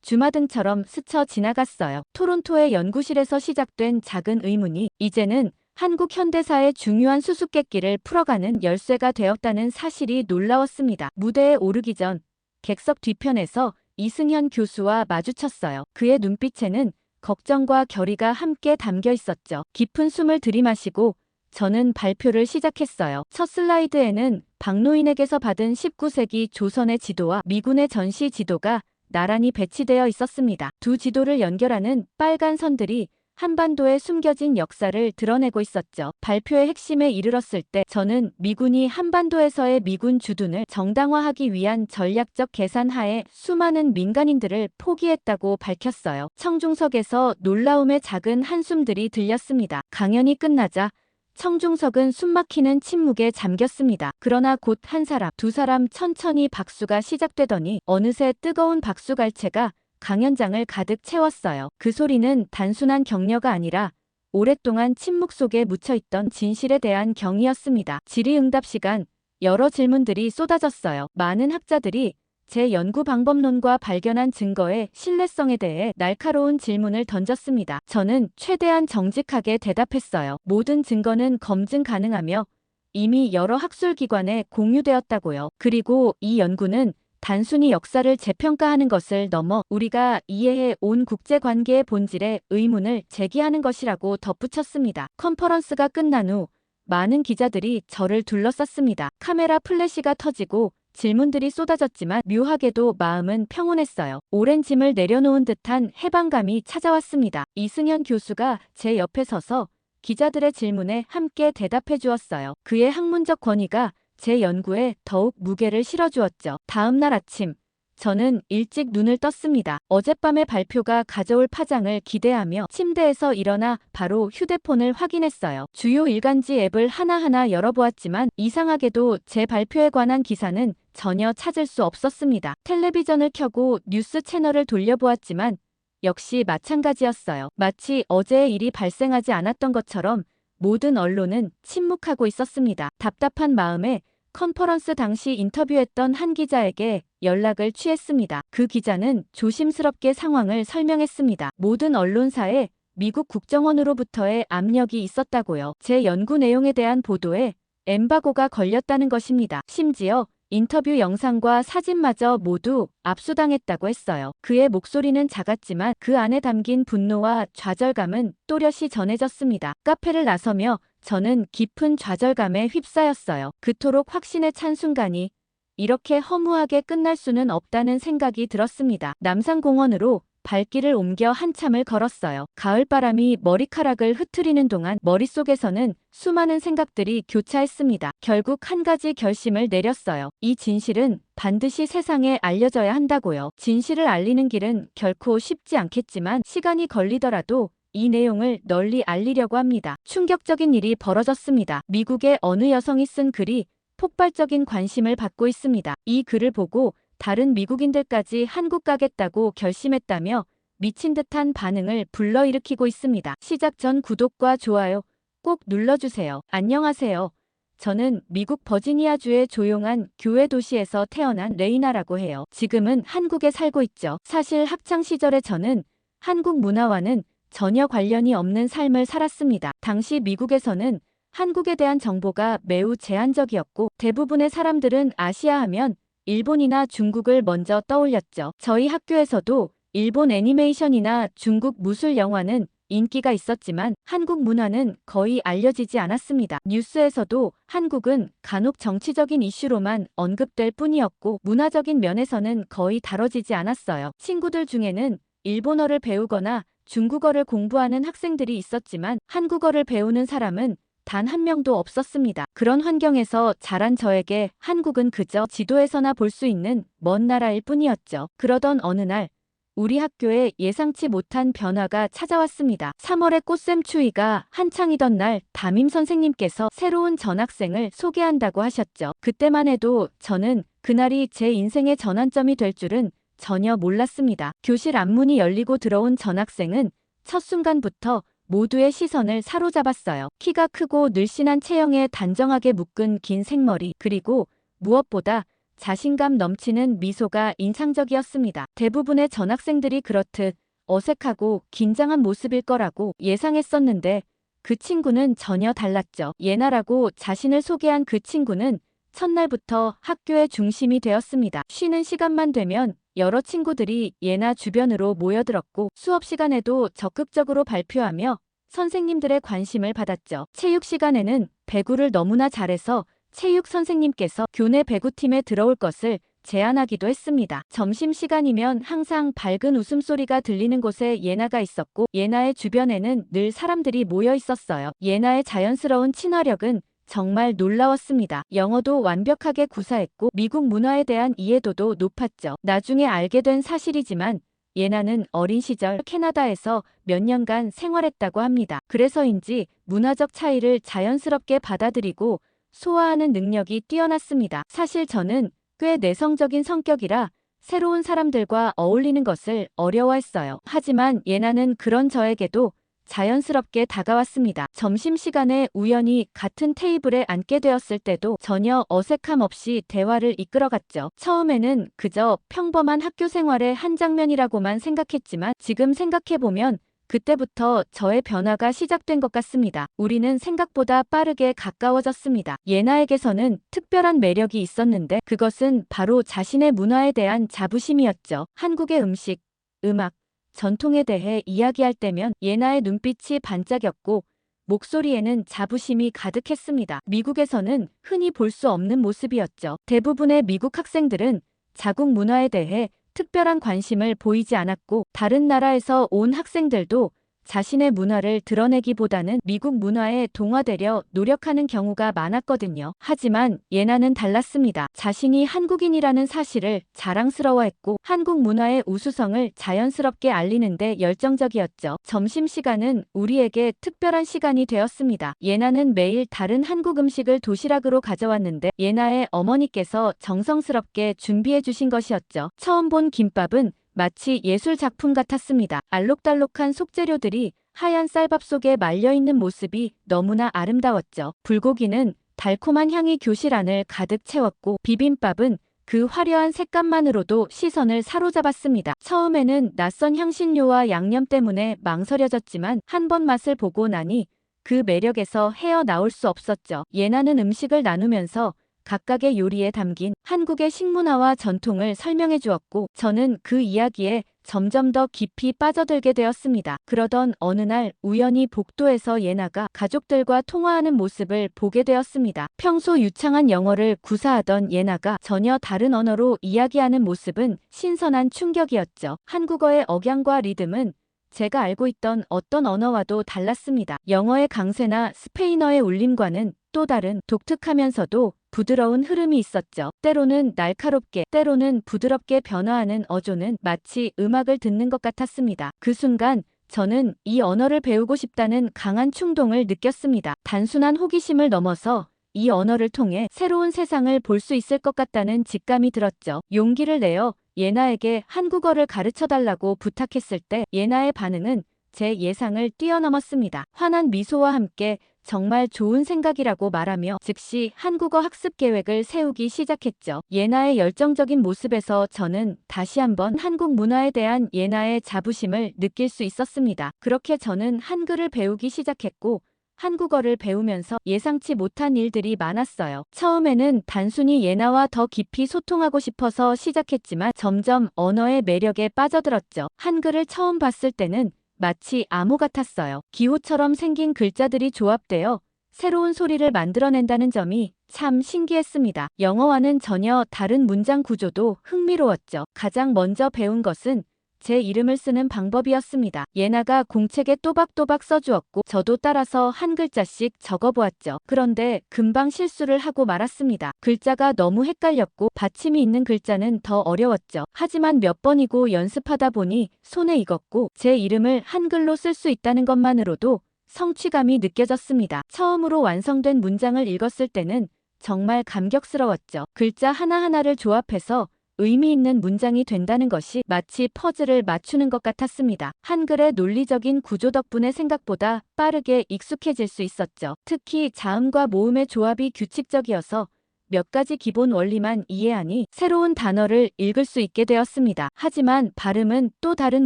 주마등처럼 스쳐 지나갔어요. 토론토의 연구실에서 시작된 작은 의문이 이제는 한국 현대사의 중요한 수수께끼를 풀어가는 열쇠가 되었다는 사실이 놀라웠습니다. 무대에 오르기 전 객석 뒤편에서 이승현 교수와 마주쳤어요. 그의 눈빛에는 걱정과 결의가 함께 담겨 있었죠. 깊은 숨을 들이마시고 저는 발표를 시작했어요. 첫 슬라이드에는 박노인에게서 받은 19세기 조선의 지도와 미군의 전시 지도가 나란히 배치되어 있었습니다. 두 지도를 연결하는 빨간 선들이 한반도에 숨겨진 역사를 드러내고 있었죠. 발표의 핵심에 이르렀을 때 저는 미군이 한반도에서의 미군 주둔을 정당화하기 위한 전략적 계산 하에 수많은 민간인들을 포기했다고 밝혔어요. 청중석에서 놀라움의 작은 한숨들이 들렸습니다. 강연이 끝나자 청중석은 숨막히는 침묵에 잠겼습니다. 그러나 곧 한 사람, 두 사람 천천히 박수가 시작되더니 어느새 뜨거운 박수갈채가 강연장을 가득 채웠어요. 그 소리는 단순한 격려가 아니라 오랫동안 침묵 속에 묻혀있던 진실에 대한 경의였습니다. 질의응답 시간, 여러 질문들이 쏟아졌어요. 많은 학자들이 제 연구 방법론과 발견한 증거의 신뢰성에 대해 날카로운 질문을 던졌습니다. 저는 최대한 정직하게 대답했어요. 모든 증거는 검증 가능하며 이미 여러 학술기관에 공유되었다고요. 그리고 이 연구는 단순히 역사를 재평가하는 것을 넘어 우리가 이해해 온 국제관계의 본질에 의문을 제기하는 것이라고 덧붙였습니다. 컨퍼런스가 끝난 후 많은 기자들이 저를 둘러쌌습니다. 카메라 플래시가 터지고 질문들이 쏟아졌지만 묘하게도 마음은 평온했어요. 오랜 짐을 내려놓은 듯한 해방감이 찾아왔습니다. 이승현 교수가 제 옆에 서서 기자들의 질문에 함께 대답해 주었어요. 그의 학문적 권위가 제 연구에 더욱 무게를 실어주었죠. 다음 날 아침, 저는 일찍 눈을 떴습니다. 어젯밤의 발표가 가져올 파장을 기대하며 침대에서 일어나 바로 휴대폰을 확인했어요. 주요 일간지 앱을 하나하나 열어보았지만 이상하게도 제 발표에 관한 기사는 전혀 찾을 수 없었습니다. 텔레비전을 켜고 뉴스 채널을 돌려보았지만 역시 마찬가지였어요. 마치 어제의 일이 발생하지 않았던 것처럼 모든 언론은 침묵하고 있었습니다. 답답한 마음에 컨퍼런스 당시 인터뷰했던 한 기자에게 연락을 취했습니다. 그 기자는 조심스럽게 상황을 설명했습니다. 모든 언론사에 미국 국정원으로부터의 압력이 있었다고요. 제 연구 내용에 대한 보도에 엠바고가 걸렸다는 것입니다. 심지어 인터뷰 영상과 사진마저 모두 압수당했다고 했어요. 그의 목소리는 작았지만 그 안에 담긴 분노와 좌절감은 또렷이 전해졌습니다. 카페를 나서며 저는 깊은 좌절감에 휩싸였어요. 그토록 확신에 찬 순간이 이렇게 허무하게 끝날 수는 없다는 생각이 들었습니다. 남산공원으로 발길을 옮겨 한참을 걸었어요. 가을바람이 머리카락을 흐트리는 동안 머릿속에서는 수많은 생각들이 교차했습니다. 결국 한 가지 결심을 내렸어요. 이 진실은 반드시 세상에 알려져야 한다고요. 진실을 알리는 길은 결코 쉽지 않겠지만 시간이 걸리더라도 이 내용을 널리 알리려고 합니다. 충격적인 일이 벌어졌습니다. 미국의 어느 여성이 쓴 글이 폭발적인 관심을 받고 있습니다. 이 글을 보고 다른 미국인들까지 한국 가겠다고 결심했다며 미친 듯한 반응을 불러일으키고 있습니다. 시작 전 구독과 좋아요 꼭 눌러주세요. 안녕하세요. 저는 미국 버지니아주의 조용한 교외 도시에서 태어난 레이나라고 해요. 지금은 한국에 살고 있죠. 사실 학창 시절에 저는 한국 문화와는 전혀 관련이 없는 삶을 살았습니다. 당시 미국에서는 한국에 대한 정보가 매우 제한적이었고 대부분의 사람들은 아시아 하면 일본이나 중국을 먼저 떠올렸죠. 저희 학교에서도 일본 애니메이션이나 중국 무술 영화는 인기가 있었지만 한국 문화는 거의 알려지지 않았습니다. 뉴스에서도 한국은 간혹 정치적인 이슈로만 언급될 뿐이었고 문화적인 면에서는 거의 다뤄지지 않았어요. 친구들 중에는 일본어를 배우거나 중국어를 공부하는 학생들이 있었지만 한국어를 배우는 사람은 단 한 명도 없었습니다. 그런 환경에서 자란 저에게 한국은 그저 지도에서나 볼 수 있는 먼 나라일 뿐이었죠. 그러던 어느 날 우리 학교에 예상치 못한 변화가 찾아왔습니다. 3월의 꽃샘 추위가 한창이던 날 담임 선생님께서 새로운 전학생을 소개한다고 하셨죠. 그때만 해도 저는 그날이 제 인생의 전환점이 될 줄은 전혀 몰랐습니다. 교실 앞문이 열리고 들어온 전학생은 첫 순간부터 모두의 시선을 사로잡았어요. 키가 크고 늘씬한 체형에 단정하게 묶은 긴 생머리, 그리고 무엇보다 자신감 넘치는 미소가 인상적이었습니다. 대부분의 전학생들이 그렇듯 어색하고 긴장한 모습일 거라고 예상했었는데 그 친구는 전혀 달랐죠. 예나라고 자신을 소개한 그 친구는 첫날부터 학교의 중심이 되었습니다. 쉬는 시간만 되면 여러 친구들이 예나 주변으로 모여들었고 수업 시간에도 적극적으로 발표하며 선생님들의 관심을 받았죠. 체육 시간에는 배구를 너무나 잘해서 체육 선생님께서 교내 배구팀에 들어올 것을 제안하기도 했습니다. 점심시간이면 항상 밝은 웃음소리가 들리는 곳에 예나가 있었고 예나의 주변에는 늘 사람들이 모여 있었어요. 예나의 자연스러운 친화력은 정말 놀라웠습니다. 영어도 완벽하게 구사했고 미국 문화에 대한 이해도도 높았죠. 나중에 알게 된 사실이지만 예나는 어린 시절 캐나다에서 몇 년간 생활했다고 합니다. 그래서인지 문화적 차이를 자연스럽게 받아들이고 소화하는 능력이 뛰어났습니다. 사실 저는 꽤 내성적인 성격이라 새로운 사람들과 어울리는 것을 어려워했어요. 하지만 예나는 그런 저에게도 자연스럽게 다가왔습니다. 점심시간에 우연히 같은 테이블에 앉게 되었을 때도 전혀 어색함 없이 대화를 이끌어갔죠. 처음에는 그저 평범한 학교 생활의 한 장면이라고만 생각했지만 지금 생각해보면 그때부터 저의 변화가 시작된 것 같습니다. 우리는 생각보다 빠르게 가까워졌습니다. 예나에게서는 특별한 매력이 있었는데 그것은 바로 자신의 문화에 대한 자부심이었죠. 한국의 음식, 음악, 전통에 대해 이야기할 때면 예나의 눈빛이 반짝였고 목소리에는 자부심이 가득했습니다. 미국에서는 흔히 볼 수 없는 모습이었죠. 대부분의 미국 학생들은 자국 문화에 대해 특별한 관심을 보이지 않았고, 다른 나라에서 온 학생들도 자신의 문화를 드러내기보다는 미국 문화에 동화되려 노력하는 경우가 많았거든요. 하지만 예나는 달랐습니다. 자신이 한국인이라는 사실을 자랑스러워했고, 한국 문화의 우수성을 자연스럽게 알리는데 열정적이었죠. 점심시간은 우리에게 특별한 시간이 되었습니다. 예나는 매일 다른 한국 음식을 도시락으로 가져왔는데, 예나의 어머니께서 정성스럽게 준비해 주신 것이었죠. 처음 본 김밥은 마치 예술 작품 같았습니다. 알록달록한 속재료들이 하얀 쌀밥 속에 말려있는 모습이 너무나 아름다웠죠. 불고기는 달콤한 향이 교실 안을 가득 채웠고, 비빔밥은 그 화려한 색감만으로도 시선을 사로잡았습니다. 처음에는 낯선 향신료와 양념 때문에 망설여졌지만, 한 번 맛을 보고 나니 그 매력에서 헤어나올 수 없었죠. 예나는 음식을 나누면서 각각의 요리에 담긴 한국의 식문화와 전통을 설명해 주었고, 저는 그 이야기에 점점 더 깊이 빠져들게 되었습니다. 그러던 어느 날 우연히 복도에서 예나가 가족들과 통화하는 모습을 보게 되었습니다. 평소 유창한 영어를 구사하던 예나가 전혀 다른 언어로 이야기하는 모습은 신선한 충격이었죠. 한국어의 억양과 리듬은 제가 알고 있던 어떤 언어와도 달랐습니다. 영어의 강세나 스페인어의 울림과는 또 다른 독특하면서도 부드러운 흐름이 있었죠. 때로는 날카롭게, 때로는 부드럽게 변화하는 어조는 마치 음악을 듣는 것 같았습니다. 그 순간 저는 이 언어를 배우고 싶다는 강한 충동을 느꼈습니다. 단순한 호기심을 넘어서 이 언어를 통해 새로운 세상을 볼 수 있을 것 같다는 직감이 들었죠. 용기를 내어 예나에게 한국어를 가르쳐달라고 부탁했을 때 예나의 반응은 제 예상을 뛰어넘었습니다. 환한 미소와 함께 정말 좋은 생각이라고 말하며 즉시 한국어 학습 계획을 세우기 시작했죠. 예나의 열정적인 모습에서 저는 다시 한번 한국 문화에 대한 예나의 자부심을 느낄 수 있었습니다. 그렇게 저는 한글을 배우기 시작했고, 한국어를 배우면서 예상치 못한 일들이 많았어요. 처음에는 단순히 예나와 더 깊이 소통하고 싶어서 시작했지만 점점 언어의 매력에 빠져들었죠. 한글을 처음 봤을 때는 마치 암호 같았어요. 기호처럼 생긴 글자들이 조합되어 새로운 소리를 만들어낸다는 점이 참 신기했습니다. 영어와는 전혀 다른 문장 구조도 흥미로웠죠. 가장 먼저 배운 것은 제 이름을 쓰는 방법이었습니다. 예나가 공책에 또박또박 써주었고, 저도 따라서 한 글자씩 적어보았죠. 그런데 금방 실수를 하고 말았습니다. 글자가 너무 헷갈렸고 받침이 있는 글자는 더 어려웠죠. 하지만 몇 번이고 연습하다 보니 손에 익었고, 제 이름을 한글로 쓸 수 있다는 것만으로도 성취감이 느껴졌습니다. 처음으로 완성된 문장을 읽었을 때는 정말 감격스러웠죠. 글자 하나하나를 조합해서 의미 있는 문장이 된다는 것이 마치 퍼즐을 맞추는 것 같았습니다. 한글의 논리적인 구조 덕분에 생각보다 빠르게 익숙해질 수 있었죠. 특히 자음과 모음의 조합이 규칙적이어서 몇 가지 기본 원리만 이해하니 새로운 단어를 읽을 수 있게 되었습니다. 하지만 발음은 또 다른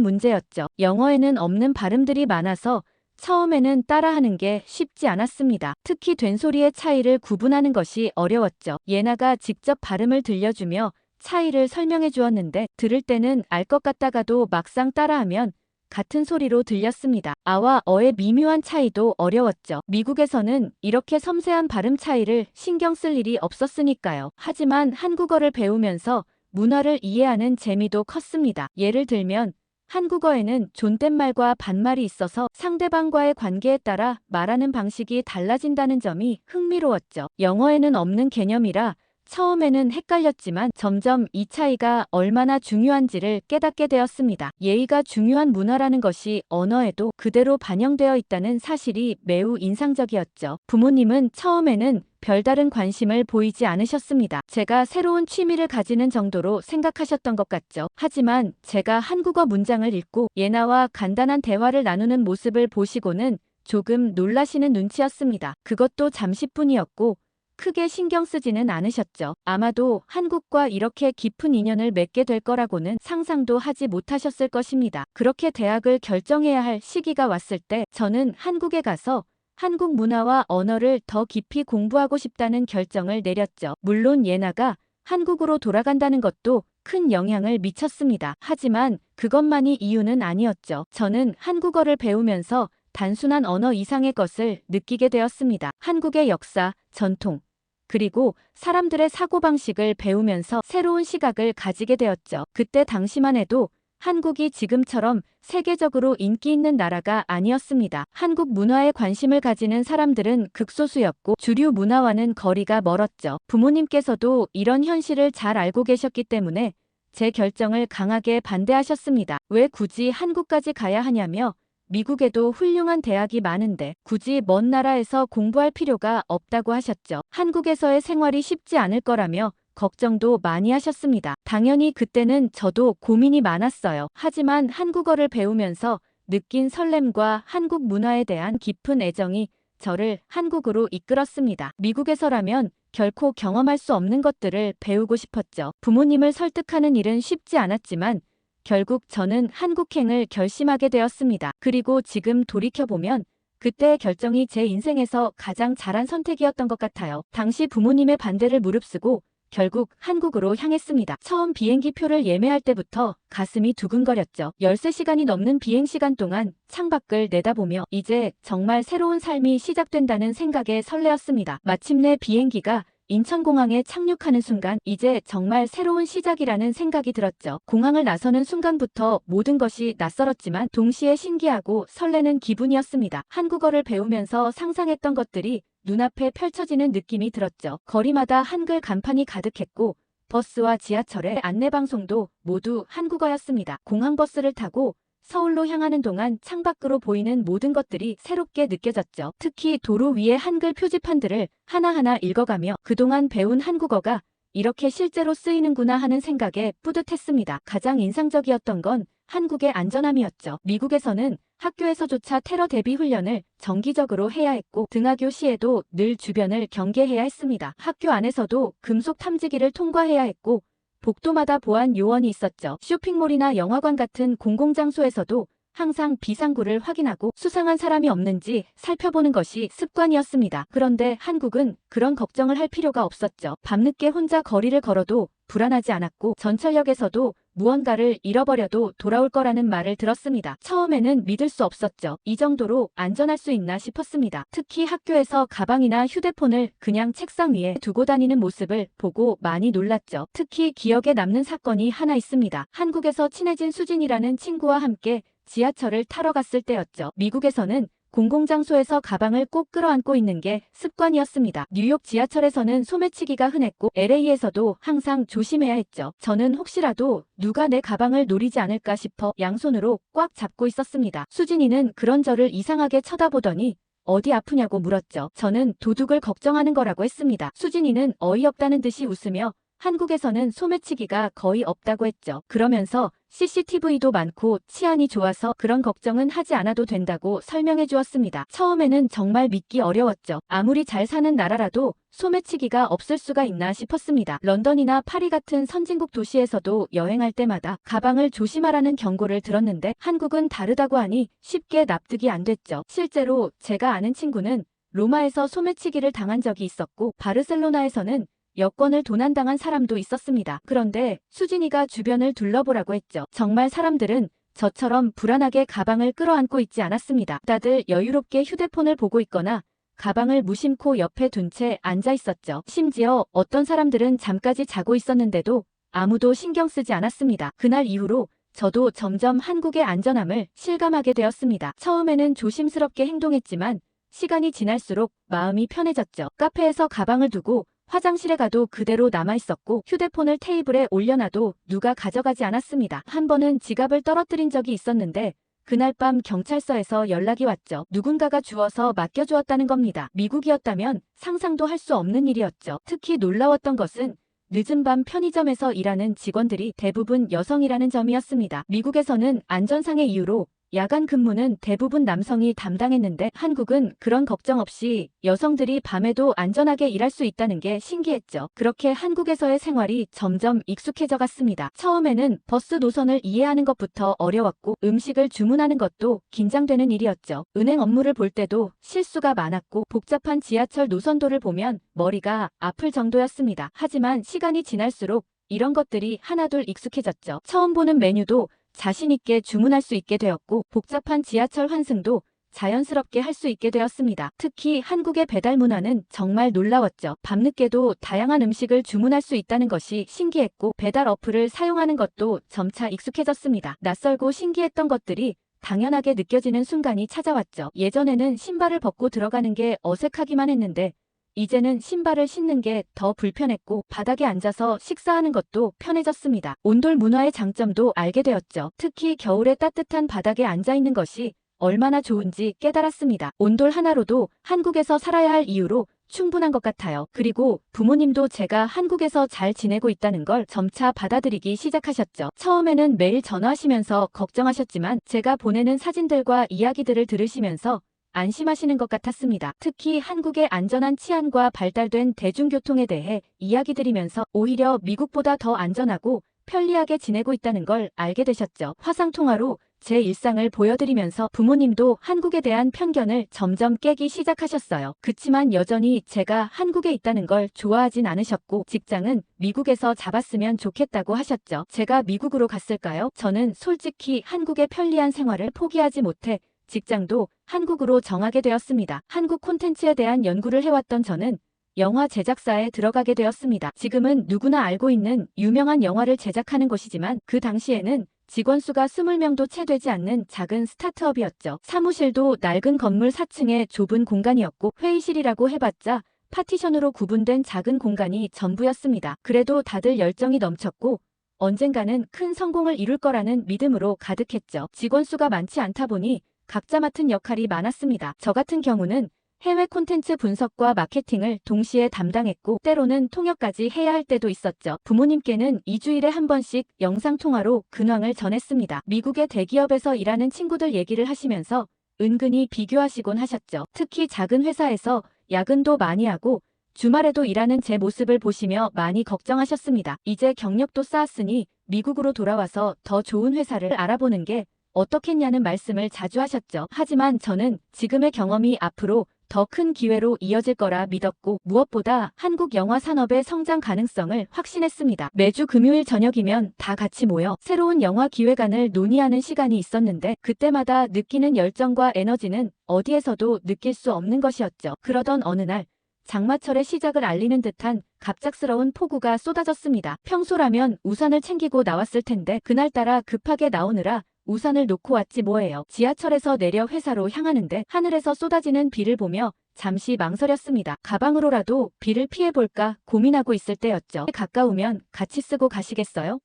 문제였죠. 영어에는 없는 발음들이 많아서 처음에는 따라하는 게 쉽지 않았습니다. 특히 된소리의 차이를 구분하는 것이 어려웠죠. 예나가 직접 발음을 들려주며 차이를 설명해 주었는데, 들을 때는 알 것 같다가도 막상 따라하면 같은 소리로 들렸습니다. 아와 어의 미묘한 차이도 어려웠죠. 미국에서는 이렇게 섬세한 발음 차이를 신경 쓸 일이 없었으니까요. 하지만 한국어를 배우면서 문화를 이해하는 재미도 컸습니다. 예를 들면 한국어에는 존댓말과 반말이 있어서 상대방과의 관계에 따라 말하는 방식이 달라진다는 점이 흥미로웠죠. 영어에는 없는 개념이라 처음에는 헷갈렸지만 점점 이 차이가 얼마나 중요한지를 깨닫게 되었습니다. 예의가 중요한 문화라는 것이 언어에도 그대로 반영되어 있다는 사실이 매우 인상적이었죠. 부모님은 처음에는 별다른 관심을 보이지 않으셨습니다. 제가 새로운 취미를 가지는 정도로 생각하셨던 것 같죠. 하지만 제가 한국어 문장을 읽고 예나와 간단한 대화를 나누는 모습을 보시고는 조금 놀라시는 눈치였습니다. 그것도 잠시뿐이었고 크게 신경 쓰지는 않으셨죠. 아마도 한국과 이렇게 깊은 인연을 맺게 될 거라고는 상상도 하지 못하셨을 것입니다. 그렇게 대학을 결정해야 할 시기가 왔을 때 저는 한국에 가서 한국 문화와 언어를 더 깊이 공부하고 싶다는 결정을 내렸죠. 물론 예나가 한국으로 돌아간다는 것도 큰 영향을 미쳤습니다. 하지만 그것만이 이유는 아니었죠. 저는 한국어를 배우면서 단순한 언어 이상의 것을 느끼게 되었습니다. 한국의 역사, 전통, 그리고 사람들의 사고방식을 배우면서 새로운 시각을 가지게 되었죠. 그때 당시만 해도 한국이 지금처럼 세계적으로 인기 있는 나라가 아니었습니다. 한국 문화에 관심을 가지는 사람들은 극소수였고 주류 문화와는 거리가 멀었죠. 부모님께서도 이런 현실을 잘 알고 계셨기 때문에 제 결정을 강하게 반대하셨습니다. 왜 굳이 한국까지 가야 하냐며 미국에도 훌륭한 대학이 많은데 굳이 먼 나라에서 공부할 필요가 없다고 하셨죠. 한국에서의 생활이 쉽지 않을 거라며 걱정도 많이 하셨습니다. 당연히 그때는 저도 고민이 많았어요. 하지만 한국어를 배우면서 느낀 설렘과 한국 문화에 대한 깊은 애정이 저를 한국으로 이끌었습니다. 미국에서라면 결코 경험할 수 없는 것들을 배우고 싶었죠. 부모님을 설득하는 일은 쉽지 않았지만 결국 저는 한국행을 결심하게 되었습니다. 그리고 지금 돌이켜보면 그때의 결정이 제 인생에서 가장 잘한 선택이었던 것 같아요. 당시 부모님의 반대를 무릅쓰고 결국 한국으로 향했습니다. 처음 비행기 표를 예매할 때부터 가슴이 두근거렸죠. 13시간이 넘는 비행시간 동안 창밖을 내다보며 이제 정말 새로운 삶이 시작된다는 생각에 설레었습니다. 마침내 비행기가 인천공항에 착륙하는 순간 이제 정말 새로운 시작이라는 생각이 들었죠. 공항을 나서는 순간부터 모든 것이 낯설었지만 동시에 신기하고 설레는 기분이었습니다. 한국어를 배우면서 상상했던 것들이 눈앞에 펼쳐지는 느낌이 들었죠. 거리마다 한글 간판이 가득했고 버스와 지하철의 안내방송도 모두 한국어였습니다. 공항버스를 타고 서울로 향하는 동안 창밖으로 보이는 모든 것들이 새롭게 느껴졌죠. 특히 도로 위의 한글 표지판들을 하나하나 읽어가며 그동안 배운 한국어가 이렇게 실제로 쓰이는구나 하는 생각에 뿌듯했습니다. 가장 인상적이었던 건 한국의 안전함이었죠. 미국에서는 학교에서조차 테러 대비 훈련을 정기적으로 해야 했고 등하교 시에도 늘 주변을 경계해야 했습니다. 학교 안에서도 금속 탐지기를 통과해야 했고 복도마다 보안 요원이 있었죠. 쇼핑몰이나 영화관 같은 공공장소에서도 항상 비상구를 확인하고 수상한 사람이 없는지 살펴보는 것이 습관이었습니다. 그런데 한국은 그런 걱정을 할 필요가 없었죠. 밤늦게 혼자 거리를 걸어도 불안하지 않았고 전철역에서도 무언가를 잃어버려도 돌아올 거라는 말을 들었습니다. 처음에는 믿을 수 없었죠. 이 정도로 안전할 수 있나 싶었습니다. 특히 학교에서 가방이나 휴대폰을 그냥 책상 위에 두고 다니는 모습을 보고 많이 놀랐죠. 특히 기억에 남는 사건이 하나 있습니다. 한국에서 친해진 수진이라는 친구와 함께 지하철을 타러 갔을 때였죠. 미국에서는 공공장소에서 가방을 꼭 끌어안고 있는 게 습관이었습니다. 뉴욕 지하철에서는 소매치기가 흔했고 LA에서도 항상 조심해야 했죠. 저는 혹시라도 누가 내 가방을 노리지 않을까 싶어 양손으로 꽉 잡고 있었습니다. 수진이는 그런 저를 이상하게 쳐다보더니 어디 아프냐고 물었죠. 저는 도둑을 걱정하는 거라고 했습니다. 수진이는 어이없다는 듯이 웃으며 한국에서는 소매치기가 거의 없다고 했죠. 그러면서 CCTV도 많고 치안이 좋아서 그런 걱정은 하지 않아도 된다고 설명해 주었습니다. 처음에는 정말 믿기 어려웠죠. 아무리 잘 사는 나라라도 소매치기가 없을 수가 있나 싶었습니다. 런던이나 파리 같은 선진국 도시에서도 여행할 때마다 가방을 조심하라는 경고를 들었는데 한국은 다르다고 하니 쉽게 납득이 안 됐죠. 실제로 제가 아는 친구는 로마에서 소매치기를 당한 적이 있었고 바르셀로나에서는 여권을 도난당한 사람도 있었습니다. 그런데 수진이가 주변을 둘러보라고 했죠. 정말 사람들은 저처럼 불안하게 가방을 끌어안고 있지 않았습니다. 다들 여유롭게 휴대폰을 보고 있거나 가방을 무심코 옆에 둔 채 앉아 있었죠. 심지어 어떤 사람들은 잠까지 자고 있었는데도 아무도 신경 쓰지 않았습니다. 그날 이후로 저도 점점 한국의 안전함을 실감하게 되었습니다. 처음에는 조심스럽게 행동했지만 시간이 지날수록 마음이 편해졌죠. 카페에서 가방을 두고 화장실에 가도 그대로 남아있었고 휴대폰을 테이블에 올려놔도 누가 가져가지 않았습니다. 한 번은 지갑을 떨어뜨린 적이 있었는데 그날 밤 경찰서에서 연락이 왔죠. 누군가가 주워서 맡겨주었다는 겁니다. 미국이었다면 상상도 할 수 없는 일이었죠. 특히 놀라웠던 것은 늦은 밤 편의점에서 일하는 직원들이 대부분 여성이라는 점이었습니다. 미국에서는 안전상의 이유로 야간 근무는 대부분 남성이 담당했는데 한국은 그런 걱정 없이 여성들이 밤에도 안전하게 일할 수 있다는 게 신기했죠. 그렇게 한국에서의 생활이 점점 익숙해져 갔습니다. 처음에는 버스 노선을 이해하는 것부터 어려웠고 음식을 주문하는 것도 긴장되는 일이었죠. 은행 업무를 볼 때도 실수가 많았고 복잡한 지하철 노선도를 보면 머리가 아플 정도였습니다. 하지만 시간이 지날수록 이런 것들이 하나둘 익숙해졌죠. 처음 보는 메뉴도 자신있게 주문할 수 있게 되었고 복잡한 지하철 환승도 자연스럽게 할 수 있게 되었습니다. 특히 한국의 배달 문화는 정말 놀라웠죠. 밤늦게도 다양한 음식을 주문할 수 있다는 것이 신기했고 배달 어플을 사용하는 것도 점차 익숙해졌습니다. 낯설고 신기했던 것들이 당연하게 느껴지는 순간이 찾아왔죠. 예전에는 신발을 벗고 들어가는 게 어색하기만 했는데 이제는 신발을 신는 게 더 불편했고 바닥에 앉아서 식사하는 것도 편해졌습니다. 온돌 문화의 장점도 알게 되었죠. 특히 겨울에 따뜻한 바닥에 앉아 있는 것이 얼마나 좋은지 깨달았습니다. 온돌 하나로도 한국에서 살아야 할 이유로 충분한 것 같아요. 그리고 부모님도 제가 한국에서 잘 지내고 있다는 걸 점차 받아들이기 시작하셨죠. 처음에는 매일 전화하시면서 걱정하셨지만 제가 보내는 사진들과 이야기들을 들으시면서 안심하시는 것 같았습니다. 특히 한국의 안전한 치안과 발달된 대중교통에 대해 이야기드리면서 오히려 미국보다 더 안전하고 편리하게 지내고 있다는 걸 알게 되셨죠. 화상통화로 제 일상을 보여드리면서 부모님도 한국에 대한 편견을 점점 깨기 시작하셨어요. 그치만 여전히 제가 한국에 있다는 걸 좋아하진 않으셨고 직장은 미국에서 잡았으면 좋겠다고 하셨죠. 제가 미국으로 갔을까요? 저는 솔직히 한국의 편리한 생활을 포기하지 못해 직장도 한국으로 정하게 되었습니다. 한국 콘텐츠에 대한 연구를 해왔던 저는 영화 제작사에 들어가게 되었습니다. 지금은 누구나 알고 있는 유명한 영화를 제작하는 곳이지만 그 당시에는 직원 수가 20명도 채 되지 않는 작은 스타트업이었죠. 사무실도 낡은 건물 4층의 좁은 공간이었고 회의실이라고 해봤자 파티션으로 구분된 작은 공간이 전부였습니다. 그래도 다들 열정이 넘쳤고 언젠가는 큰 성공을 이룰 거라는 믿음으로 가득했죠. 직원 수가 많지 않다 보니 각자 맡은 역할이 많았습니다. 저 같은 경우는 해외 콘텐츠 분석과 마케팅을 동시에 담당했고 때로는 통역까지 해야 할 때도 있었죠. 부모님께는 2주일에 한 번씩 영상통화로 근황을 전했습니다. 미국의 대기업에서 일하는 친구들 얘기를 하시면서 은근히 비교하시곤 하셨죠. 특히 작은 회사에서 야근도 많이 하고 주말에도 일하는 제 모습을 보시며 많이 걱정하셨습니다. 이제 경력도 쌓았으니 미국으로 돌아와서 더 좋은 회사를 알아보는 게 어떻겠냐는 말씀을 자주 하셨죠. 하지만 저는 지금의 경험이 앞으로 더 큰 기회로 이어질 거라 믿었고 무엇보다 한국 영화 산업의 성장 가능성을 확신했습니다. 매주 금요일 저녁이면 다 같이 모여 새로운 영화 기획안을 논의하는 시간이 있었는데 그때마다 느끼는 열정과 에너지는 어디에서도 느낄 수 없는 것이었죠. 그러던 어느 날 장마철의 시작을 알리는 듯한 갑작스러운 폭우가 쏟아졌습니다. 평소라면 우산을 챙기고 나왔을 텐데 그날따라 급하게 나오느라 우산을 놓고 왔지 뭐예요. 지하철에서 내려 회사로 향하는데 하늘에서 쏟아지는 비를 보며 잠시 망설였습니다. 가방으로라도 비를 피해볼까 고민하고 있을 때였죠. 가까우면 같이 쓰고 가시겠어요?